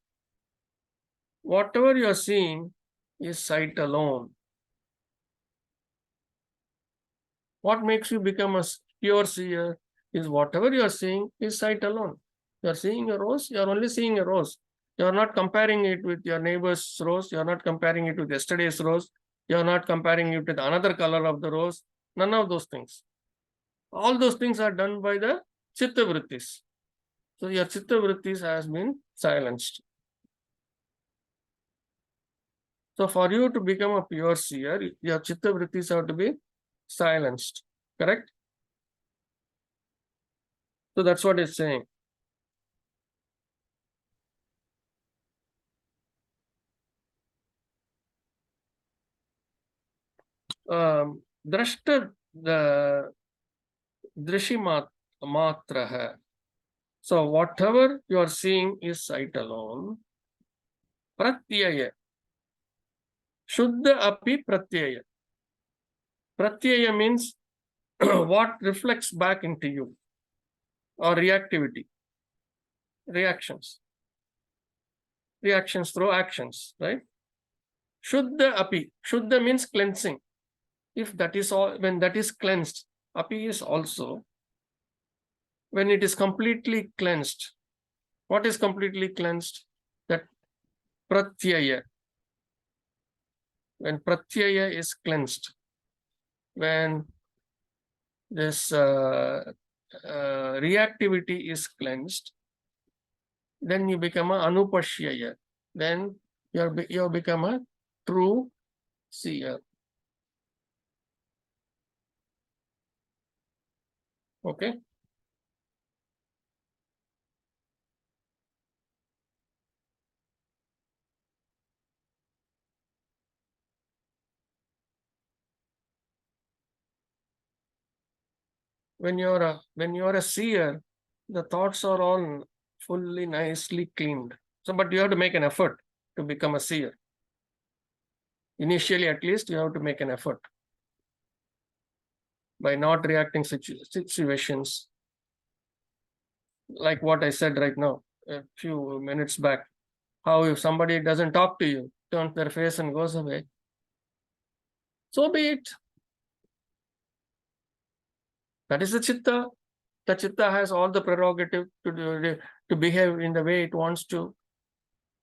Whatever you are seeing is sight alone. What makes you become a pure seer is whatever you are seeing is sight alone. You are seeing a rose, you are only seeing a rose. You are not comparing it with your neighbor's rose. You are not comparing it with yesterday's rose. You are not comparing it with another color of the rose. None of those things. All those things are done by the chitta vrittis. So your chitta vrittis has been silenced. So for you to become a pure seer, your chitta vrittis have to be silenced. Correct? So that's what it's saying. Drashta the Matraha. So whatever you are seeing is sight alone. Pratyaya. Shuddha api pratyaya. Pratyaya means what reflects back into you, or reactivity, reactions through actions, right? Shuddha api. Shuddha means cleansing. If that is all, when that is cleansed, api is also. When it is completely cleansed, what is completely cleansed? That pratyaya. When pratyaya is cleansed, when this reactivity is cleansed, then you become a anupashyaya. Then you become a true seer. Okay. When you are a seer, the thoughts are all fully nicely cleaned. So, but you have to make an effort to become a seer. Initially, at least, you have to make an effort by not reacting situations like what I said right now, a few minutes back. How if somebody doesn't talk to you, turns their face and goes away, so be it. That is the chitta. The chitta has all the prerogative to behave in the way it wants to.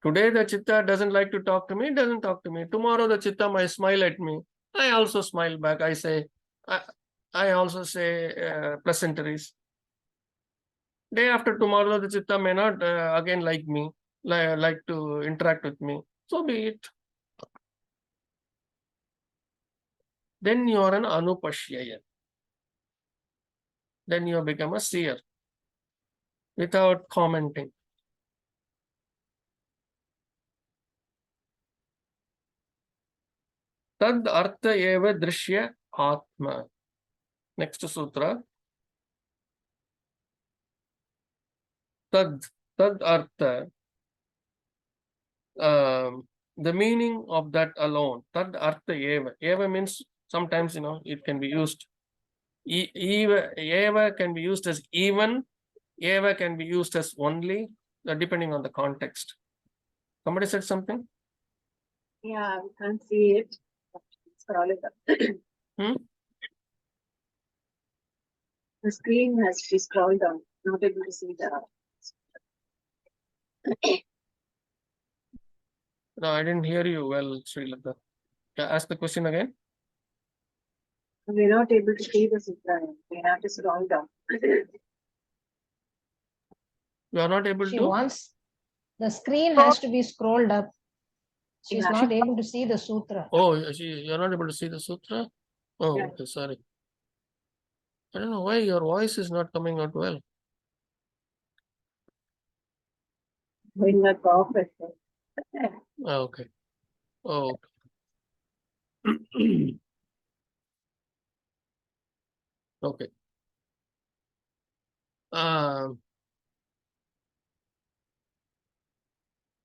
Today the chitta doesn't like to talk to me, it doesn't talk to me. Tomorrow the chitta might smile at me. I also smile back. I also say pleasantries. Day after tomorrow, the chitta may not again like me, like to interact with me. So be it. Then you are an anupashyaya. Then you become a seer without commenting. Tad artha eva drishya atma. Next sutra. Tad artha the meaning of that alone. Tad artha eva. Eva means sometimes, it can be used. Eva can be used as even. Eva can be used as only, depending on the context. Somebody said something? Yeah, we can't see it. Scroll it up. Hmm? The screen has to be scrolled down. Not able to see the. No, I didn't hear you well, Srilata. Ask the question again. We're not able to see the sutra. We have to scroll down. You are not able She to? wants the screen has to be scrolled up. She's Yeah. not able to see the sutra. Oh, you're not able to see the sutra? Oh, Yeah. okay, sorry. I don't know why your voice is not coming out well. Doing a cough. Oh, okay. Oh, okay. Okay.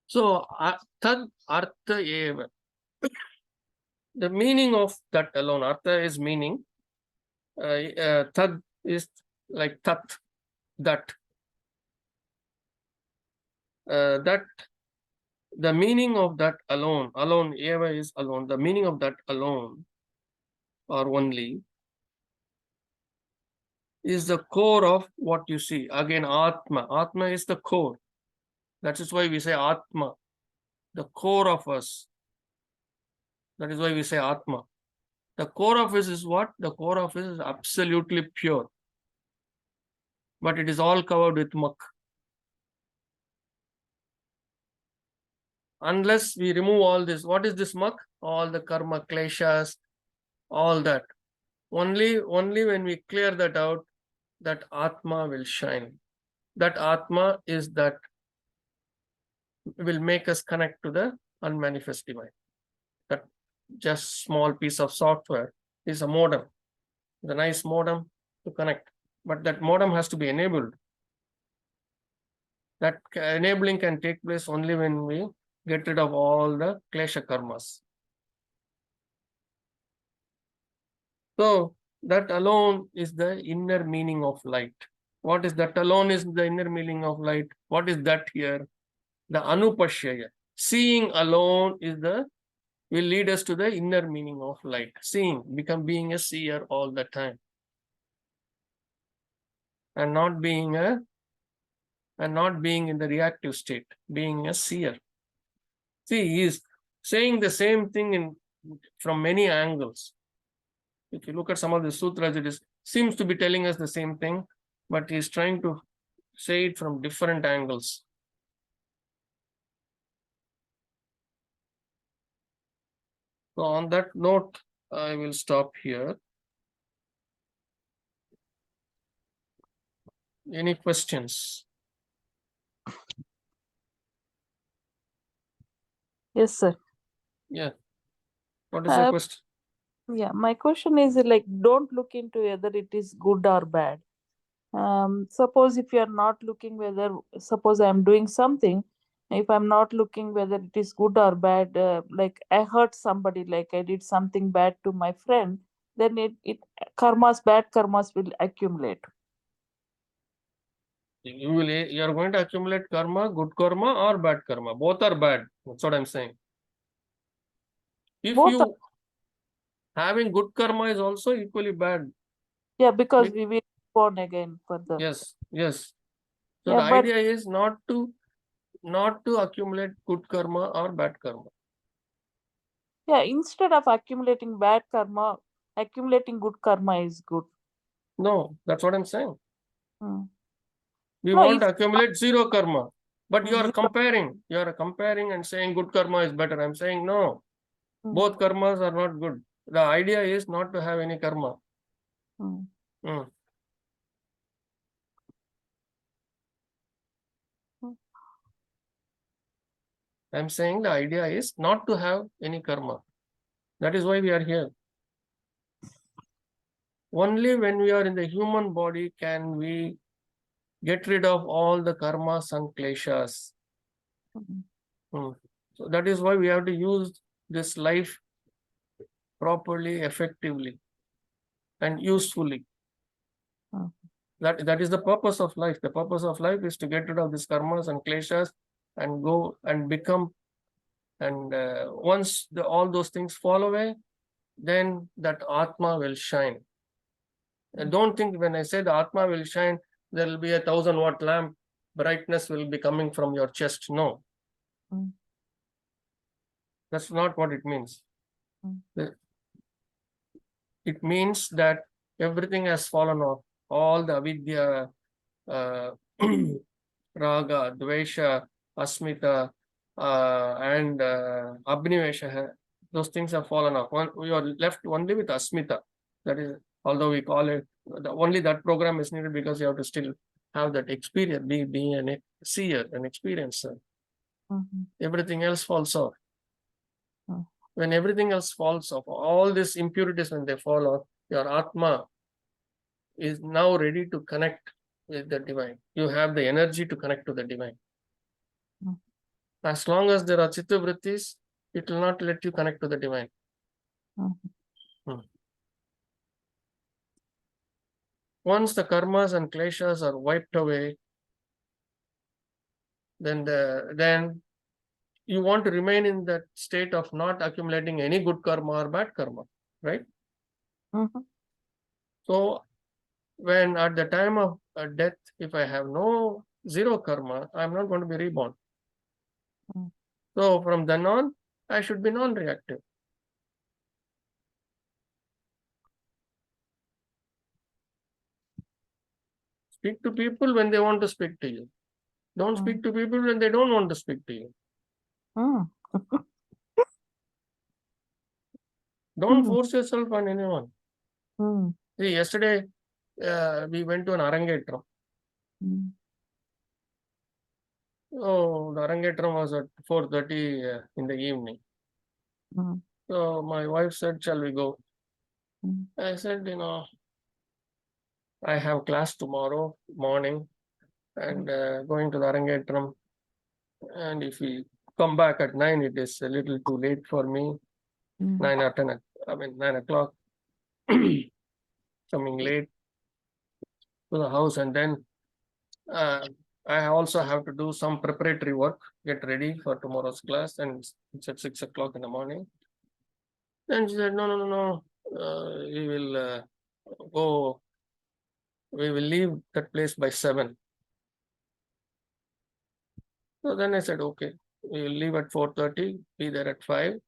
So, tad artha eva. The meaning of that alone, artha is meaning. Tad is like tat, that. That the meaning of that alone, eva is alone. The meaning of that alone or only is the core of what you see. Again, Atma. Atma is the core. That is why we say Atma, the core of us. That is why we say Atma. The core of us is what? The core of us is absolutely pure. But it is all covered with muck. Unless we remove all this. What is this muck? All the karma, kleshas, all that. Only when we clear that out, that Atma will shine. That Atma is that will make us connect to the unmanifest divine. That just small piece of software is a modem. It's a nice modem to connect. But that modem has to be enabled. That enabling can take place only when we get rid of all the klesha karmas. So that alone is the inner meaning of light. What is that alone is the inner meaning of light? What is that here? The anupashyaya. Seeing alone will lead us to the inner meaning of light. Seeing, being a seer all the time. And not being in the reactive state, being a seer. See, he is saying the same thing from many angles. If you look at some of the sutras, it seems to be telling us the same thing, but he is trying to say it from different angles. So on that note, I will stop here. Any questions? Yes, sir. Yeah. What is your question? Yeah, my question is like, don't look into whether it is good or bad. Suppose if you are not looking whether, suppose I'm doing something, if I'm not looking whether it is good or bad, like I hurt somebody, like I did something bad to my friend, then it bad karmas will accumulate. You are going to accumulate karma, good karma or bad karma. Both are bad. That's what I'm saying. If Both you having good karma is also equally bad. Yeah, because we will be born again for the. Yes. So Yeah, the but idea is not to accumulate good karma or bad karma. yeah, instead of accumulating bad karma, accumulating good karma is good. No, that's what I'm saying. We No, want if to accumulate zero karma, but you are zero. comparing and saying good karma is better. I'm saying no, both karmas are not good. The idea is not to have any karma. I'm saying the idea is not to have any karma. That is why we are here. Only when we are in the human body can we get rid of all the karmas and kleshas. So that is why we have to use this life properly, effectively, and usefully. Mm. That is the purpose of life. The purpose of life is to get rid of these karmas and kleshas and go and become. And once all those things fall away, then that Atma will shine. And don't think when I say the Atma will shine, there will be a 1,000-watt lamp, brightness will be coming from your chest. No. Mm. That's not what it means. Mm. It means that everything has fallen off. All the avidya, raga, dvesha, asmita, and abnivesha, those things have fallen off. We are left only with asmita. That is, although we call it, only that program is needed because you have to still have that experience, being a seer, an experiencer. Mhm. Everything else falls off. Mm. When everything else falls off, all these impurities, when they fall off, your Atma is now ready to connect with the divine. You have the energy to connect to the divine. Mm. As long as there are chitta vrittis, it will not let you connect to the divine. Mhm. Once the karmas and kleshas are wiped away, then you want to remain in that state of not accumulating any good karma or bad karma, right? Mhm. So when at the time of death, if I have zero karma, I'm not going to be reborn. Mm. So from then on, I should be non-reactive. Speak to people when they want to speak to you. Don't speak to people when they don't want to speak to you. Mm. Don't Mm. force yourself on anyone. Mm. See, yesterday we went to an Arangetram. Mm. Oh, the Arangetram was at 4:30 in the evening. Mm. So my wife said, "Shall we go?" Mm. I said, I have class tomorrow morning and going to the Arangetram. And if we come back at 9, it is a little too late for me. Mm. 9 or 10, 9 o'clock. Coming late to the house, and then I also have to do some preparatory work, get ready for tomorrow's class, and it's at 6 o'clock in the morning. Then she said, no, we will leave that place by 7. So then I said, okay, we will leave at 4:30, be there at 5.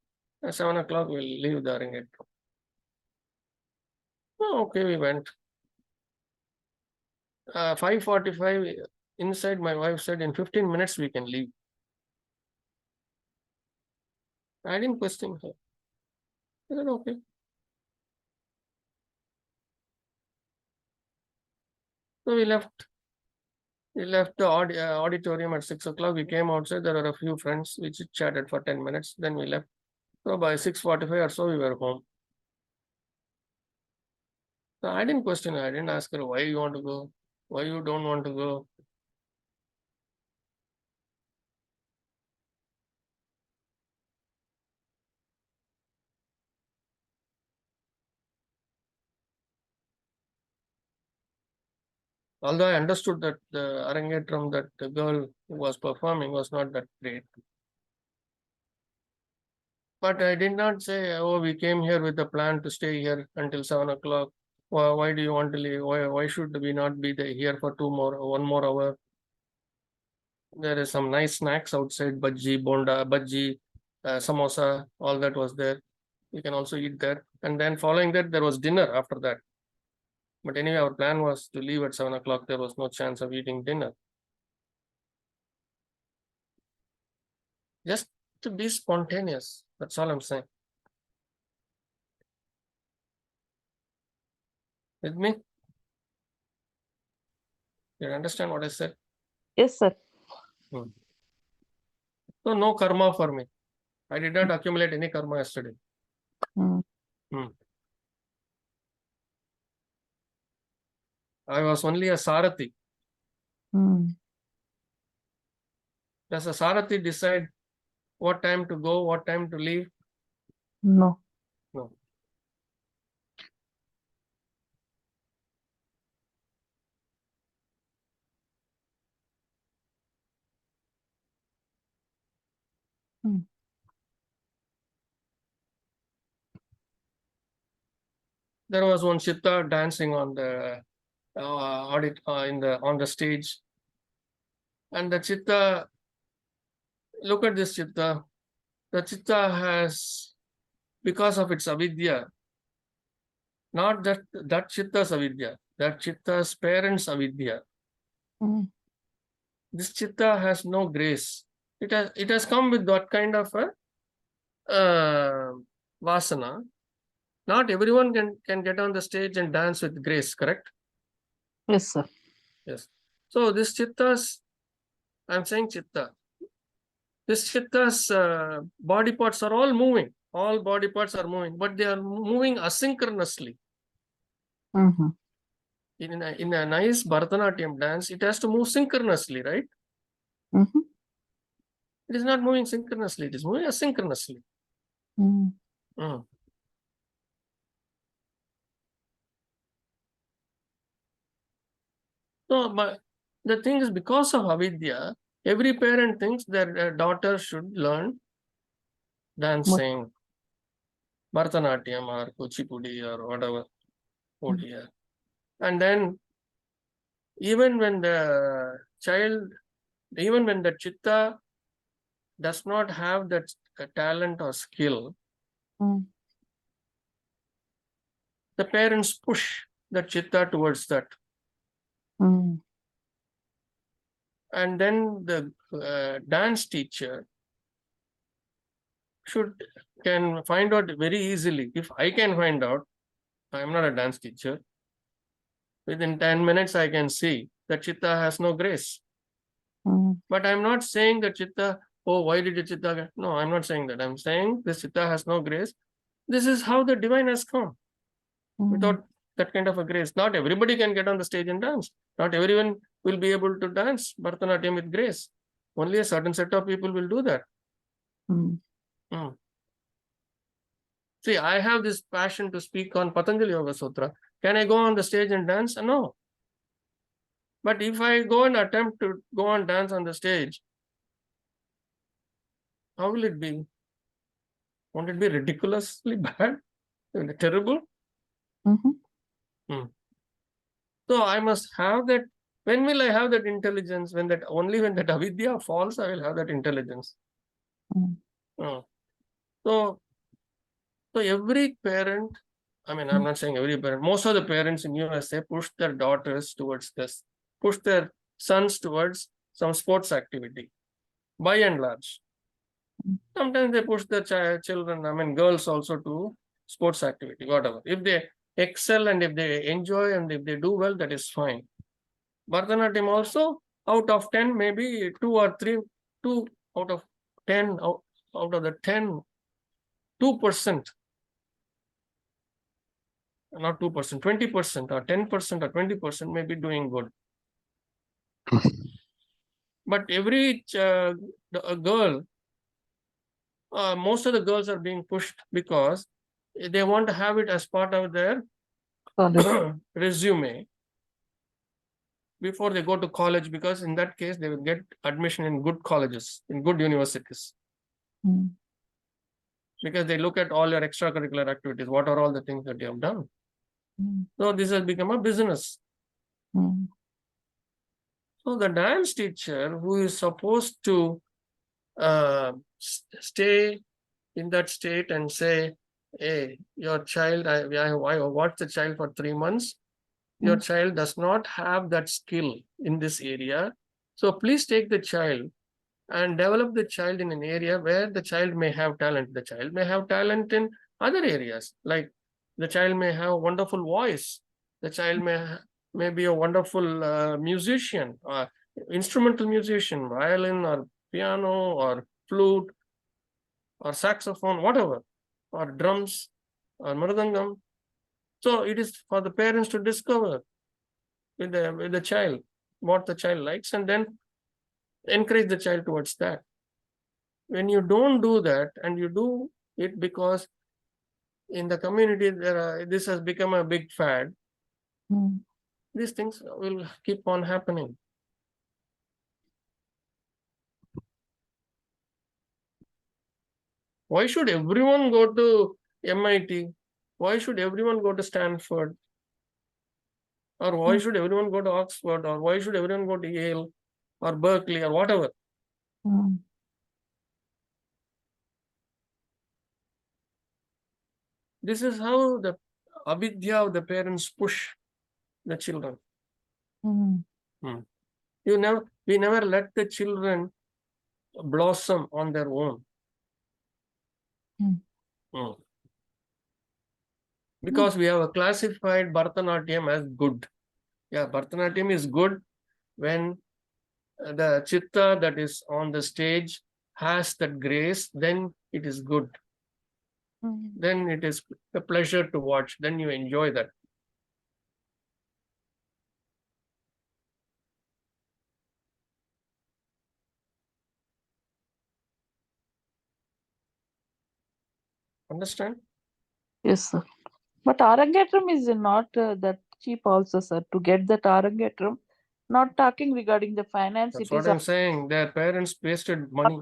At 7 o'clock, we'll leave the Arangetram. Oh, okay, we went. 5:45, inside my wife said, in 15 minutes we can leave. I didn't question her. I said, okay. So we left. We left the auditorium at 6 o'clock. We came outside. There were a few friends. We chatted for 10 minutes. Then we left. So by 6:45 or so, we were home. So I didn't question her. I didn't ask her why you want to go, why you don't want to go. Although I understood that the Arangetram that the girl who was performing was not that great. But I did not say, oh, we came here with a plan to stay here until 7 o'clock. Why do you want to leave? Why should we not be here for 1 more hour? There is some nice snacks outside, bhaji, bonda, bhaji, samosa, all that was there. You can also eat there. And then following that, there was dinner after that. But anyway, our plan was to leave at 7 o'clock. There was no chance of eating dinner. Just to be spontaneous. That's all I'm saying. With me? You understand what I said? Yes, sir. So no karma for me. I did not accumulate any karma yesterday. Mm. I was only a Sarathi. Mm. Does a Sarathi decide what time to go, what time to leave? No. No. Hmm. There was one chitta dancing on the on the stage, and the chitta, look at this chitta. The chitta has, because of its avidya, not that chitta's avidya, that chitta's parents' avidya. Hmm. This chitta has no grace. It has come with that kind of a vasana. Not everyone can get on the stage and dance with grace, correct? Yes, sir. Yes. So this chitta's, I'm saying chitta. This chitta's body parts are all moving. All body parts are moving, but they are moving asynchronously. Mm-hmm. In a nice Bharatanatyam dance, it has to move synchronously, right? Mm-hmm. It is not moving synchronously, it is moving asynchronously. Mm. Mm. So, but the thing is, because of avidya, every parent thinks their daughter should learn dancing, Bharatanatyam or Kuchipudi or whatever, Odia. And then even when the child, even when the chitta does not have that talent or skill, Mm. the parents push the chitta towards that. Mm. And then the dance teacher can find out very easily. If I can find out, I'm not a dance teacher, within 10 minutes I can see that chitta has no grace. Mm. But I'm not saying that chitta, oh, why did the chitta get? No, I'm not saying that. I'm saying this chitta has no grace. This is how the divine has come. Without that kind of a grace, not everybody can get on the stage and dance. Not everyone will be able to dance Bharatanatyam with grace. Only a certain set of people will do that. Mm. Hmm. See, I have this passion to speak on Patanjali Yoga Sutra. Can I go on the stage and dance? No. But if I go and attempt to go and dance on the stage, how will it be? Won't it be ridiculously bad? Terrible? Mm-hmm. Hmm. So I must have that. When will I have that intelligence? Only when that avidya falls, I will have that intelligence. Mm. Hmm. So every parent, I mean, I'm not saying every parent, most of the parents in USA push their daughters towards this, push their sons towards some sports activity, by and large. Sometimes they push the children, I mean, girls also to sports activity, whatever. If they excel and if they enjoy and if they do well, that is fine. Bharatanatyam also, out of 10, maybe 2 or 3, 2 out of 10, out of the 10, 2%, not 2%, 20% or 10% or 20% may be doing good. But every girl, most of the girls are being pushed because they want to have it as part of their resume before they go to college, because in that case they will get admission in good colleges, in good universities. Mm. Because they look at all your extracurricular activities, what are all the things that you have done. So this has become a business. Mm. So the dance teacher who is supposed to stay in that state and say, hey, your child, I watched the child for 3 months. Your child does not have that skill in this area. So please take the child and develop the child in an area where the child may have talent. The child may have talent in other areas, like the child may have a wonderful voice. The child may be a wonderful musician, or instrumental musician, violin or piano or flute or saxophone, whatever, or drums or mridangam. So it is for the parents to discover with the child what the child likes and then encourage the child towards that. When you don't do that and you do it because in the community this has become a big fad, these things will keep on happening. Why should everyone go to MIT? Why should everyone go to Stanford? Or why should everyone go to Oxford? Or why should everyone go to Yale or Berkeley or whatever? This is how the avidya of the parents push the children. We never let the children blossom on their own. Because we have classified Bharatanatyam as good. Yeah, Bharatanatyam is good when the chitta that is on the stage has that grace, then it is good. Then it is a pleasure to watch. Then you enjoy that. Understand? Yes, sir. But Arangetram is not that cheap also, sir. To get that Arangetram, not talking regarding the finance, That's it what is I'm saying. Their parents wasted money.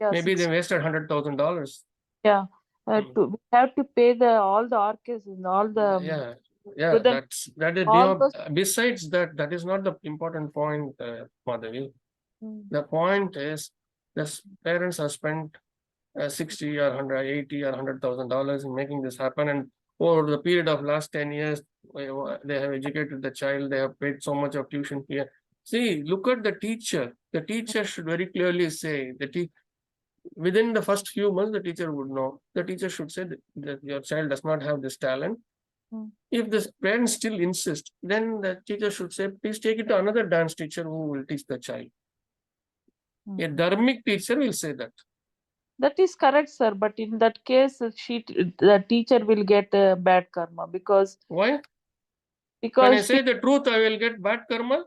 yeah, Maybe they wasted $100,000. yeah. We have to pay all the orchestras and all the Yeah. students, That is all beyond. those. Besides that, that is not the important point, Madhavi. The point is, the parents have spent 60 or 180 or $100,000 in making this happen, and over the period of last 10 years, they have educated the child. They have paid so much of tuition fee. See, look at the teacher. The teacher should very clearly say that within the first few months, the teacher would know. The teacher should say that your child does not have this talent. If the parents still insist, then the teacher should say, please take it to another dance teacher who will teach the child. A dharmic teacher will say that. That is correct, sir. But in that case, the teacher will get bad karma because Why? When I because say the truth, I will get bad karma.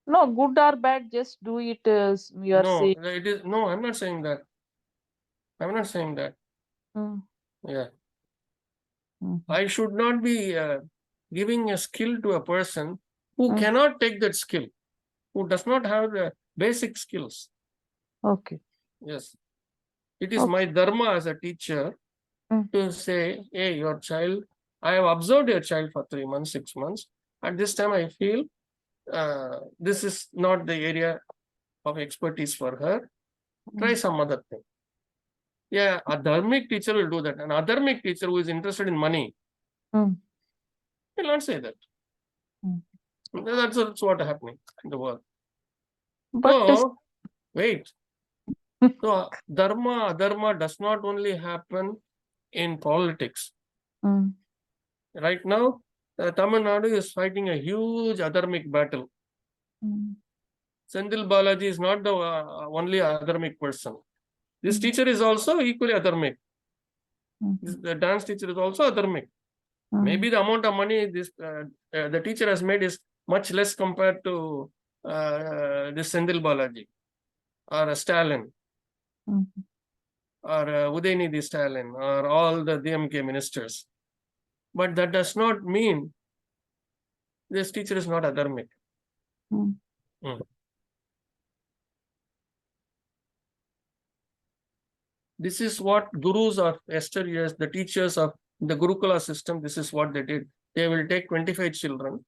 no, good or bad, just do it. You are No, saying. it is no. I'm not saying that. I'm not saying that. Yeah, I should not be giving a skill to a person who cannot take that skill, who does not have the basic skills. Okay. Yes, it is my dharma as a teacher to say, hey, your child, I have observed your child for 3 months, 6 months. At this time, I feel this is not the area of expertise for her. Try some other thing. Yeah, a dharmic teacher will do that. An adharmic teacher who is interested in money will not say that. That's what happening in the world. But So, wait. So, dharma, adharma does not only happen in politics. Right now, Tamil Nadu is fighting a huge adharmic battle. Sendil Balaji is not the only adharmic person. This teacher is also equally adharmic. The dance teacher is also adharmic. Maybe the amount of money the teacher has made is much less compared to this Sendil Balaji or Stalin or Udaynidhi Stalin or all the DMK ministers. But that does not mean this teacher is not adharmic. This is what gurus of yesteryears, the teachers of the Gurukula system, this is what they did. They will take 25 children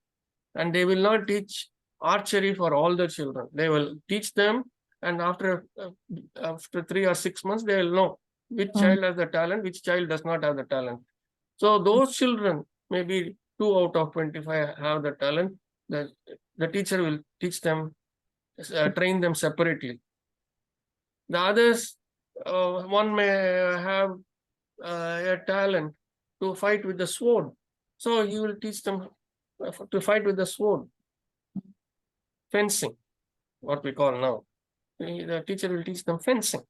and they will not teach archery for all the children. They will teach them, and after 3 or 6 months, they will know which child has the talent, which child does not have the talent. So those children, maybe 2 out of 25 have the talent. The teacher will teach them, train them separately. The others, one may have a talent to fight with the sword. So he will teach them to fight with the sword. Fencing, what we call now. The teacher will teach them fencing.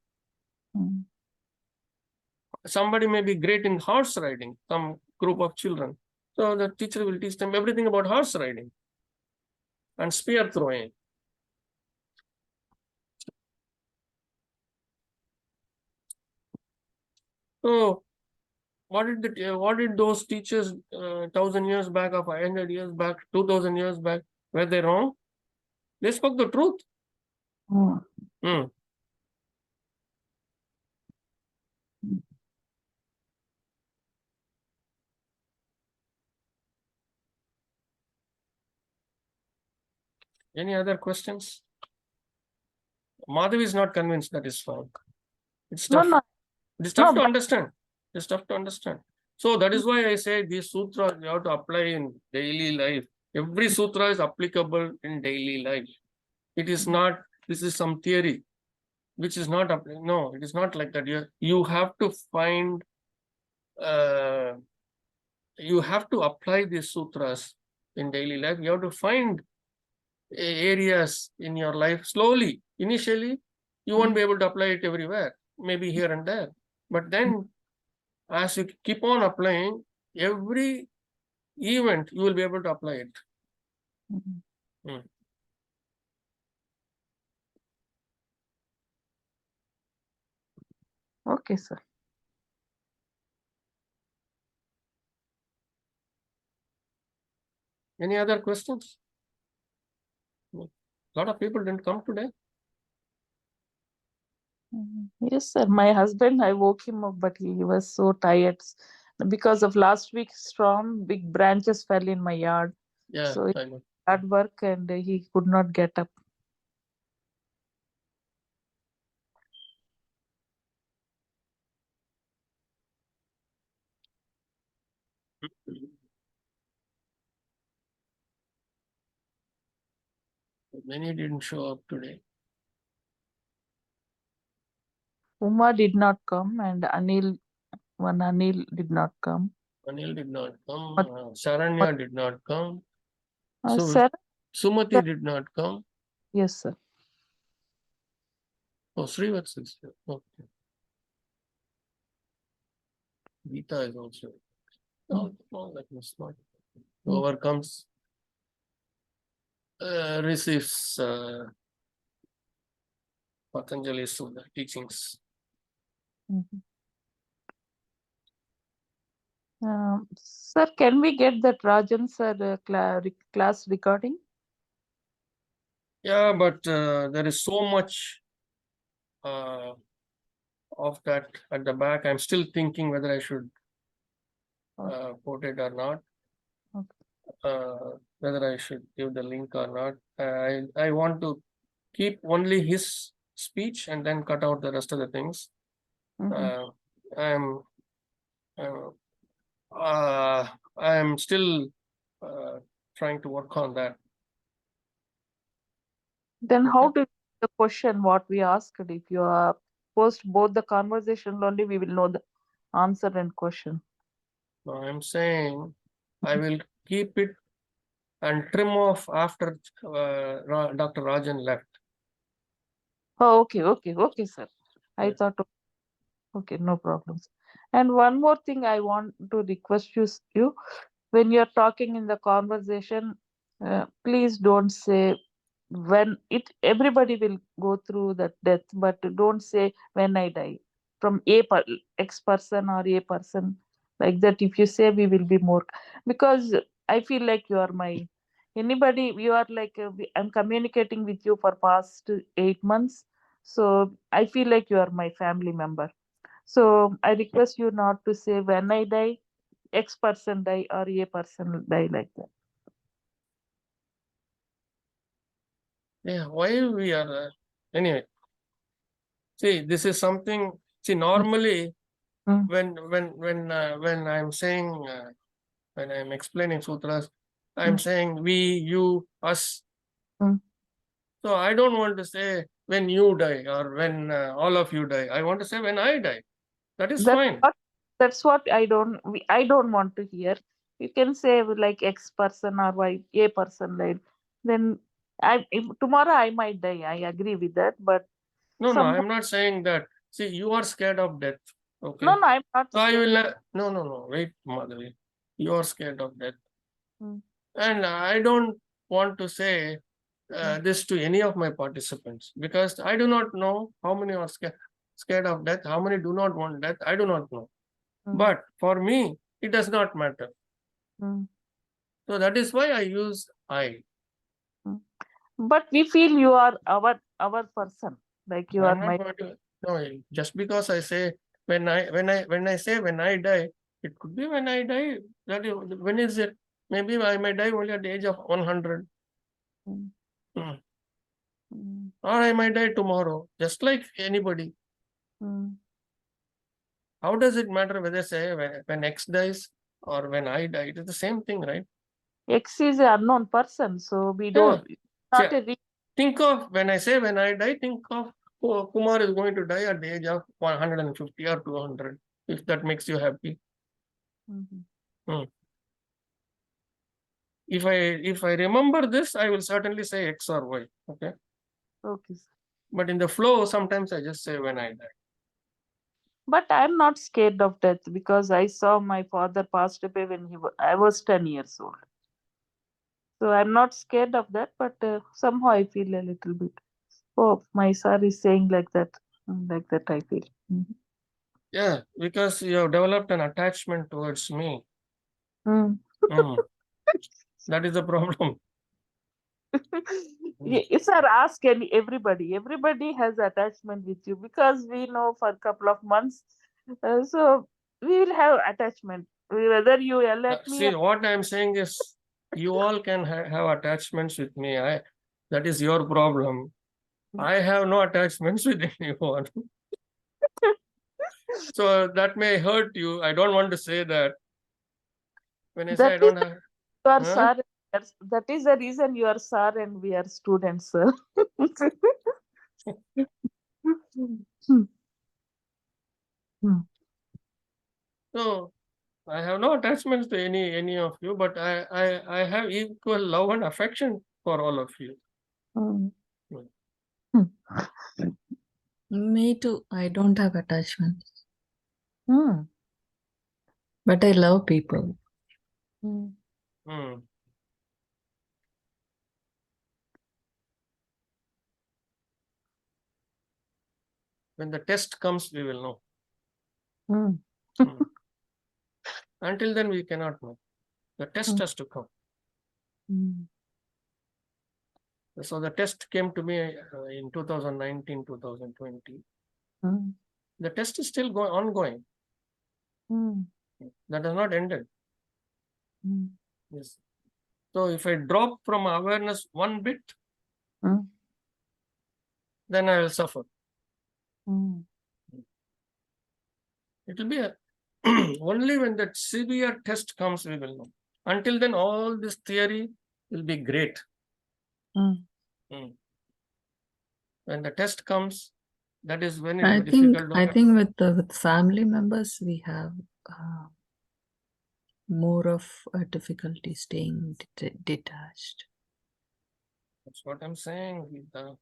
Somebody may be great in horse riding, some group of children. So the teacher will teach them everything about horse riding and spear throwing. So what did those teachers 1,000 years back or 500 years back, 2,000 years back, were they wrong? They spoke the truth. Hmm. Hmm. Any other questions? Madhavi is not convinced that is wrong. It's No, tough. no, It's no, tough to but understand. It's tough to understand. So that is why I say these sutras you have to apply in daily life. Every sutra is applicable in daily life. It is not, this is some theory, which is not, no, it is not like that. You have to find, you have to apply these sutras in daily life. You have to find areas in your life slowly. Initially, you won't be able to apply it everywhere, maybe here and there. But then as you keep on applying, every event you will be able to apply it. Hmm. okay, sir. Any other questions? A lot of people didn't come today. Yes, sir. My husband, I woke him up, but he was so tired because of last week's storm. Big branches fell in my yard, Yeah, so he I know. had work and he could not get up. Many didn't show up today. Uma did not come, and Anil did not come. Anil did not come. But, Saranya did not come. So sir, Sumati did not come. yes, sir. Oh, Srivatsa is here. Okay. Gita is also. No, that must not. Whoever comes receives Patanjali's teachings. Sir, can we get that Rajan sir class recording? Yeah, but there is so much of that at the back. I'm still thinking whether I should put it or not. Whether I should give the link or not. I want to keep only his speech and then cut out the rest of the things. I'm I'm still trying to work on that. Then Okay. how do the question what we asked? If you post both the conversation only, we will know the answer and question. No, I'm saying I will keep it and trim off after Dr. Rajan left. Oh, okay, sir. I Yeah. thought, okay, no problems. And one more thing I want to request you when you're talking in the conversation, please don't say when it everybody will go through that death, but don't say when I die from X person or a person like that. If you say, we will be more, because I feel like you are my anybody. You are like I'm communicating with you for past 8 months, so I feel like you are my family member. So I request you not to say when I die, X person die or a person die like that. Yeah, why we are anyway. See, this is something. See, normally Mm. when I'm saying when I'm explaining sutras, I'm Mm. saying we, you, us. Mm. So I don't want to say when you die or when all of you die. I want to say when I die. That is That's fine. what I don't want to hear. You can say like X person or Y a person like then tomorrow I might die. I agree with that, but No, sometimes I'm not saying that. See, you are scared of death. Okay. no, I'm not So I scared. will no. Wait, Madhavi. You are scared of death. Mm. And I don't want to say Mm. this to any of my participants because I do not know how many are scared of death, how many do not want death. I do not know. Mm. But for me, it does not matter. Mm. So that is why I use I. But we feel you are our person, like you are I'm not my. going to, no, just because I say when I say when I die, it could be when I die. That is, when is it? Maybe I may die only at the age of 100. Mm. Hmm. Mm. Or I might die tomorrow, just like anybody. Mm. How does it matter whether say when X dies or when I die? It is the same thing, right? X is an unknown person, so we Yeah. don't. Not See, a think of when I say when I die, think of Kumar is going to die at the age of 150 or 200, if that makes you happy. Mhm. Hmm. If I remember this, I will certainly say X or Y. Okay. Okay. But in the flow, sometimes I just say when I die. But I'm not scared of death because I saw my father passed away when I was 10 years old. So I'm not scared of that, but somehow I feel a little bit. Oh, my sir is saying like that. Like that, I feel. Mhm. Yeah, because you have developed an attachment towards me. Mm. Hmm. That is the problem. Sir, ask everybody. Everybody has attachment with you because we know for a couple of months. So we will have attachment. Whether you yell at me, See, what I'm saying is, you all can have attachments with me. That is your problem. I have no attachments with anyone. So that may hurt you. I don't want to say that. When I say I that is don't have, your huh? sir. That is the reason you are sir and we are students, sir. So I have no attachments to any of you, but I have equal love and affection for all of you. Me too. I don't have attachments, Hmm. but I love people. Hmm. Hmm. When the test comes, we will know. Hmm. Hmm. Until then, we cannot know. The test has to come. Hmm. So the test came to me in 2019, 2020. Hmm. The test is still ongoing. Hmm. That has not ended. Hmm. Yes. So if I drop from awareness one bit, Hmm. then I will suffer. Hmm. It will be only when that severe test comes, we will know. Until then, all this theory will be great. Hmm. When the test comes, that is when it I is think difficult. with family members we have more of a difficulty staying detached. That's what I'm saying. The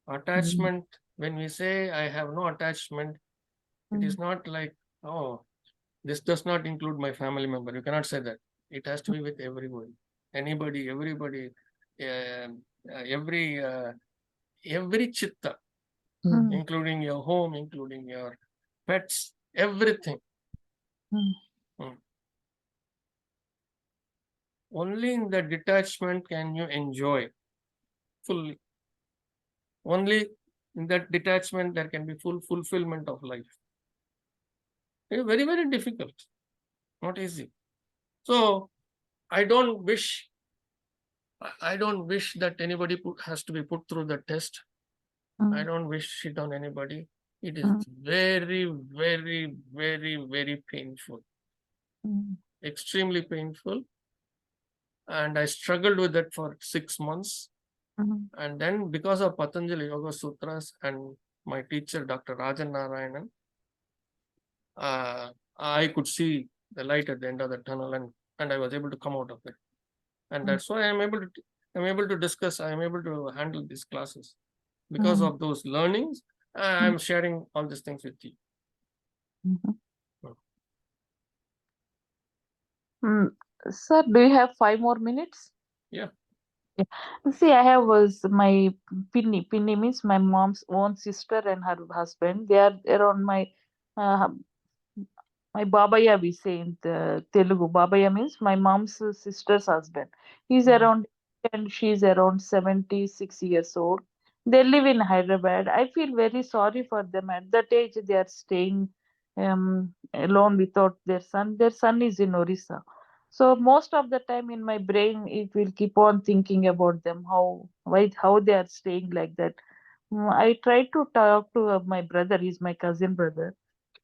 attachment, when we say I have no attachment, it is not like, oh, this does not include my family member. You cannot say that. It has to be with everybody, anybody, everybody, every chitta, Hmm. including your home, including your pets, everything. Hmm. Only in the detachment can you enjoy fully. Only in that detachment there can be full fulfillment of life. It is very, very difficult, not easy. So I don't wish that anybody has to be put through the test. I don't wish it on anybody. It is very, very, very, very painful. Extremely painful. And I struggled with that for 6 months. And then because of Patanjali Yoga Sutras and my teacher, Dr. Rajan Narayanan, I could see the light at the end of the tunnel, and I was able to come out of it. And that's why I'm able to discuss, I'm able to handle these classes. Because of those learnings, I'm sharing all these things with you. Sir, do you have 5 more minutes? Yeah. See, I have was my Pinny. Pinny means my mom's own sister and her husband. They are around my uh, My Babaya, we say in the Telugu. Babaya means my mom's sister's husband. He's around and she's around 76 years old. They live in Hyderabad. I feel very sorry for them. At that age, they are staying alone without their son. Their son is in Orissa. So most of the time in my brain, it will keep on thinking about them, how they are staying like that. I try to talk to my brother. He's my cousin brother,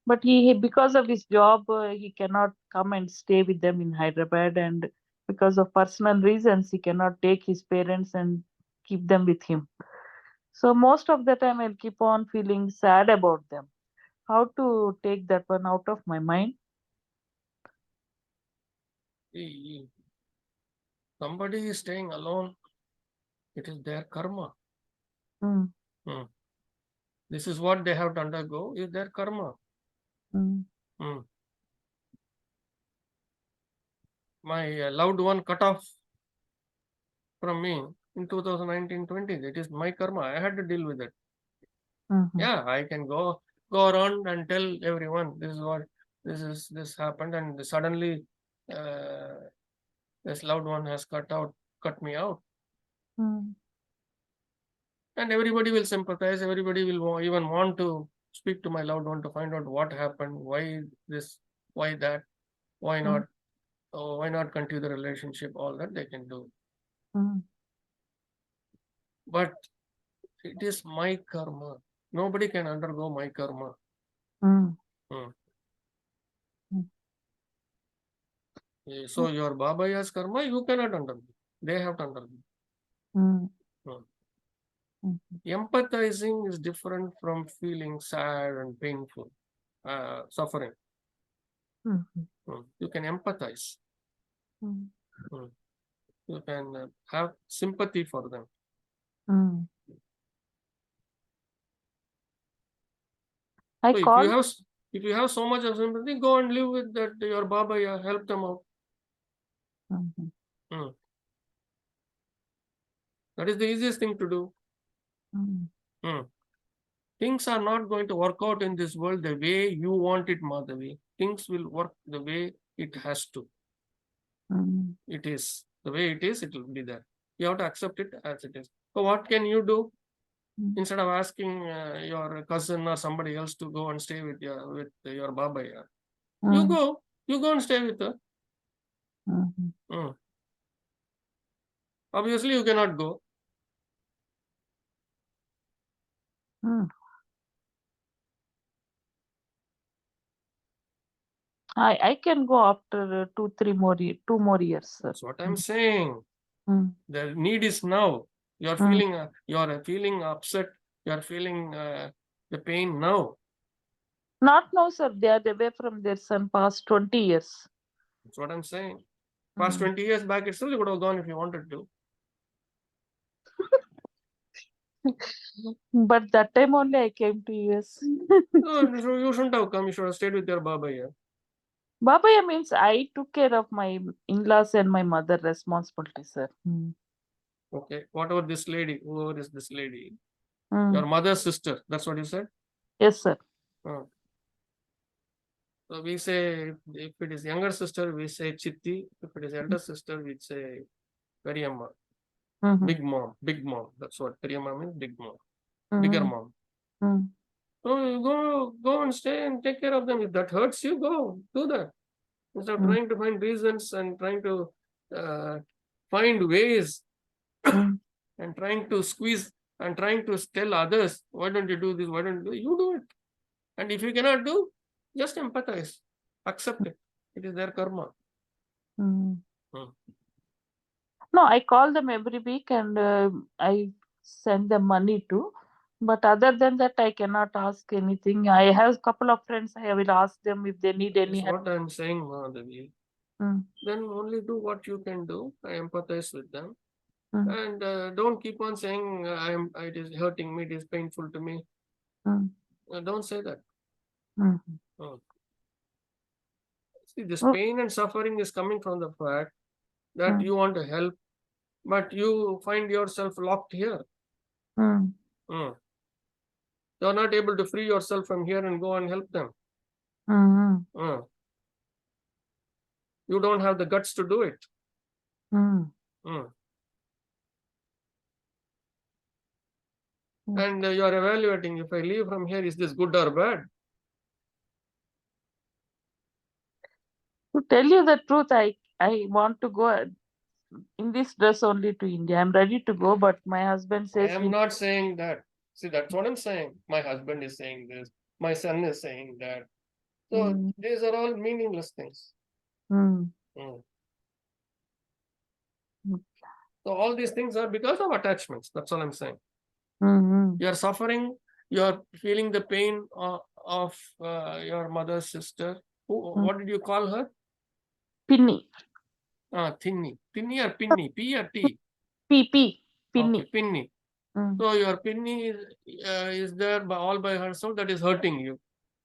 but because of his job, he cannot come and stay with them in Hyderabad, and because of personal reasons, he cannot take his parents and keep them with him. So most of the time, I'll keep on feeling sad about them. How to take that one out of my mind? Somebody is staying alone. It is their karma. Mm, This is what they have to undergo, is their karma. mm, My loved one cut off from me in 2019-20. It is my karma. I had to deal with it. mhm, Yeah, I can go around and tell everyone this happened, and suddenly this loved one has cut me out. mm, And everybody will sympathize. Everybody will even want to speak to my loved one to find out what happened, why this, why that, why not, why not continue the relationship. All that they can do. mm, But it is my karma. Nobody can undergo my karma. mm, Hmm. mm, So your Babaya's karma, you cannot undergo. They have to undergo. mm, Hmm. mm, Empathizing is different from feeling sad and painful, suffering. mm, You can empathize. mm, You can have sympathy for them. mm. I So call. if you have so much of sympathy, go and live with that your Babaya, help them out. Mhm, Hmm. That is the easiest thing to do. mm, Things are not going to work out in this world the way you want it, Madhavi. Things will work the way it has to. mm, It is. The way it is, it will be there. You have to accept it as it is. So what can you do? mm, Instead of asking your cousin or somebody else to go and stay with your Babaya, mm, you go and stay with her. mhm, Obviously, you cannot go. mm. I can go after 2 more years, sir. That's what I'm saying. Mm. The need is now. You are Mm. feeling upset. You are feeling the pain now. Not now, sir. They are away from their son past 20 years. That's what I'm saying. Past 20 years back itself, you could have gone if you wanted to. But that time only I came to US. No, you shouldn't have come. You should have stayed with your Baba here. Babaya means I took care of my in-laws and my mother responsibility, sir. Mm. Okay. Whoever is this lady, Mm. your mother's sister. That's what you said? Yes, sir. So we say, if it is younger sister, we say Chitti. If it is elder sister, we say Periyamma. Mhm. Big mom. That's what Periyamma means, big mom. Mhm. Bigger mom. Mm. So you go and stay and take care of them. If that hurts you, go do that. Instead of Mm. trying to find reasons and trying to find ways Mm. and trying to squeeze and trying to tell others, why don't you do this? Why don't you do it? And if you cannot do, just empathize, accept it. It is their karma. Mm. Hmm. No, I call them every week and I send them money too. But other than that, I cannot ask anything. I have a couple of friends. I will ask them if they need any That's help. what I'm saying, Madhavi. Mm. Then only do what you can do. I empathize with them. Mm. And don't keep on saying, it is hurting me, it is painful to me. Mm. Don't say that. Mm. See, this Oh. pain and suffering is coming from the fact that Mm. you want to help, but you find yourself locked here. Mm. You're not able to free yourself from here and go and help them. Mm. You don't have the guts to do it. Mm. Mm. Mm. And you are evaluating, if I leave from here, is this good or bad? To tell you the truth, I want to go in this dress only to India. I'm ready to go, but my husband I says am we. not saying that. See, that's what I'm saying. My husband is saying this. My son is saying that. So Mm. these are all meaningless things. Mm. Mm. Mm. So all these things are because of attachments. That's all I'm saying. Mm. You are suffering. You are feeling the pain of your mother's sister. What did you call her? Pinny. Thinny. Thinny or Pinny? P or T? P. Pinny. Okay, Pinny. Mm. So your Pinny is there all by herself. That is hurting you.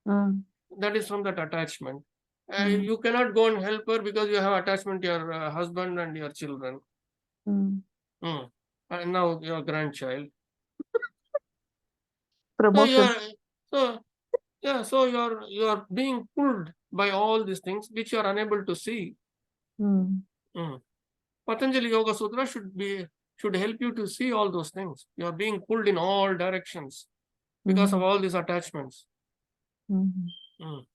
Mm. That is from that attachment. Mm. You cannot go and help her because you have attachment to your husband and your children. Mm. Mm. And now your grandchild. So you Promotion. are so yeah. So you are being pulled by all these things which you are unable to see. Mm. Mm. Patanjali Yoga Sutra should help you to see all those things. You are being pulled in all directions because of all these attachments. Mm. Mm.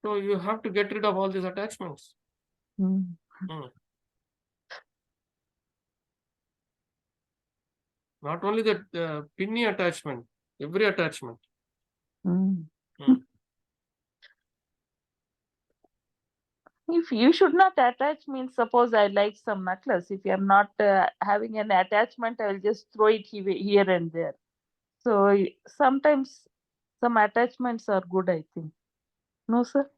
So you have to get rid of all these attachments. Mm. Mm. Not only that pinny attachment, every attachment. Mm. Mm. If you should not attach, means suppose I like some necklace. If I'm not having an attachment, I will just throw it here and there. So sometimes some attachments are good, I think. No, sir.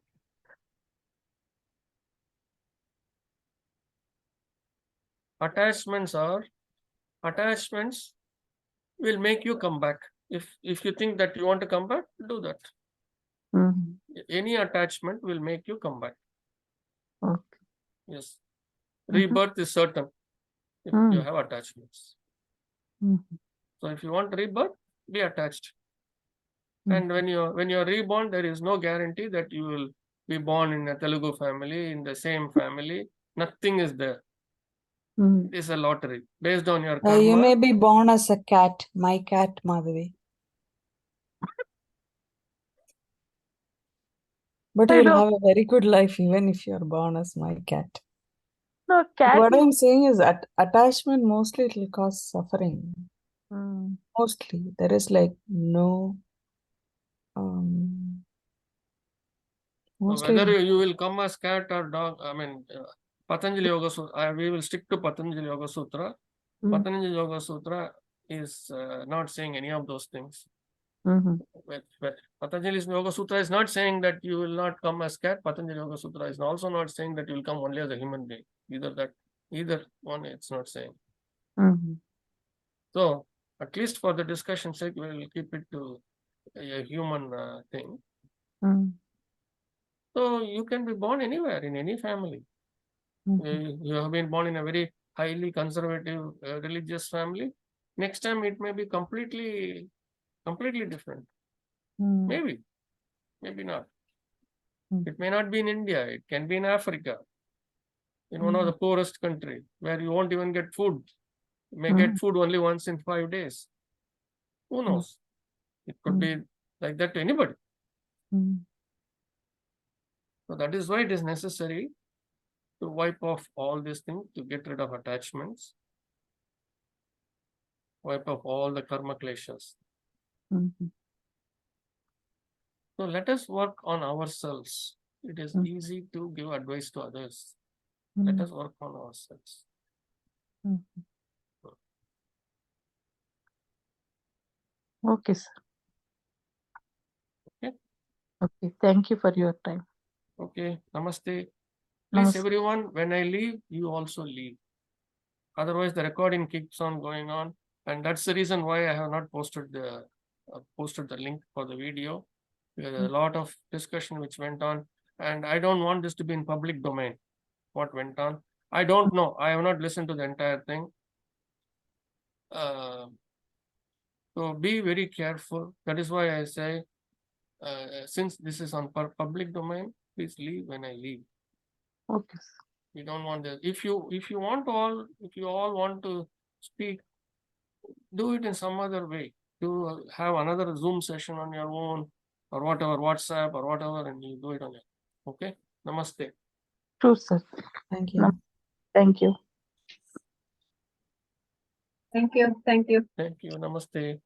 Attachments will make you come back. If you think that you want to come back, do that. Mm. Any attachment will make you come back. Okay. Yes. Mhm. Rebirth is certain if you Mm. have attachments. Mm. So if you want rebirth, be attached. Mm. And when you're reborn, there is no guarantee that you will be born in a Telugu family, in the same family. Nothing is there. Mm. It is a lottery based on your You may karma. be born as a cat, my cat, Madhavi. But I you'll know. have a very good life even if you're born as my cat. No, cat What is. I'm saying is that attachment mostly it will cause suffering. Mm. Mostly. There is like no um So mostly whether you will come as cat or dog, I mean, Patanjali Yoga Sutra, we will stick to Patanjali Yoga Sutra. Mm. Patanjali Yoga Sutra is not saying any of those things. Mhm. But Patanjali Yoga Sutra is not saying that you will not come as cat. Patanjali Yoga Sutra is also not saying that you will come only as a human being. Either one, it's not saying. Mhm. So at least for the discussion sake, we will keep it to a human thing. Mm. So you can be born anywhere in any family. Mhm. You have been born in a very highly conservative religious family. Next time it may be completely different. Mm. Maybe not. Mm. It may not be in India. It can be in Africa, in one of the poorest country where you won't even get food. You may get food only once in 5 days. Who knows? It could be like that to anybody. Mm. So that is why it is necessary to wipe off all these things, to get rid of attachments, wipe off all the karma kleshas. Mhm. So let us work on ourselves. It is Mm. easy to give advice to others. Let us work on ourselves. Mm. Okay, sir. Okay. Okay. Thank you for your time. Okay. Namaste. Please, Namaste. everyone, when I leave, you also leave. Otherwise, the recording keeps on going on. And that's the reason why I have not posted the link for the video. There is a lot of discussion which went on. And I don't want this to be in public domain. What went on? I don't know. I have not listened to the entire thing. So be very careful. That is why I say, since this is on public domain, please leave when I leave. Okay. We don't want this. If you all want to speak, do it in some other way. Do have another Zoom session on your own or whatever, WhatsApp or whatever, and you do it on your own. Okay. Namaste. True, sir. Thank No. you. Thank you. Thank you. Thank you. Thank you. Namaste.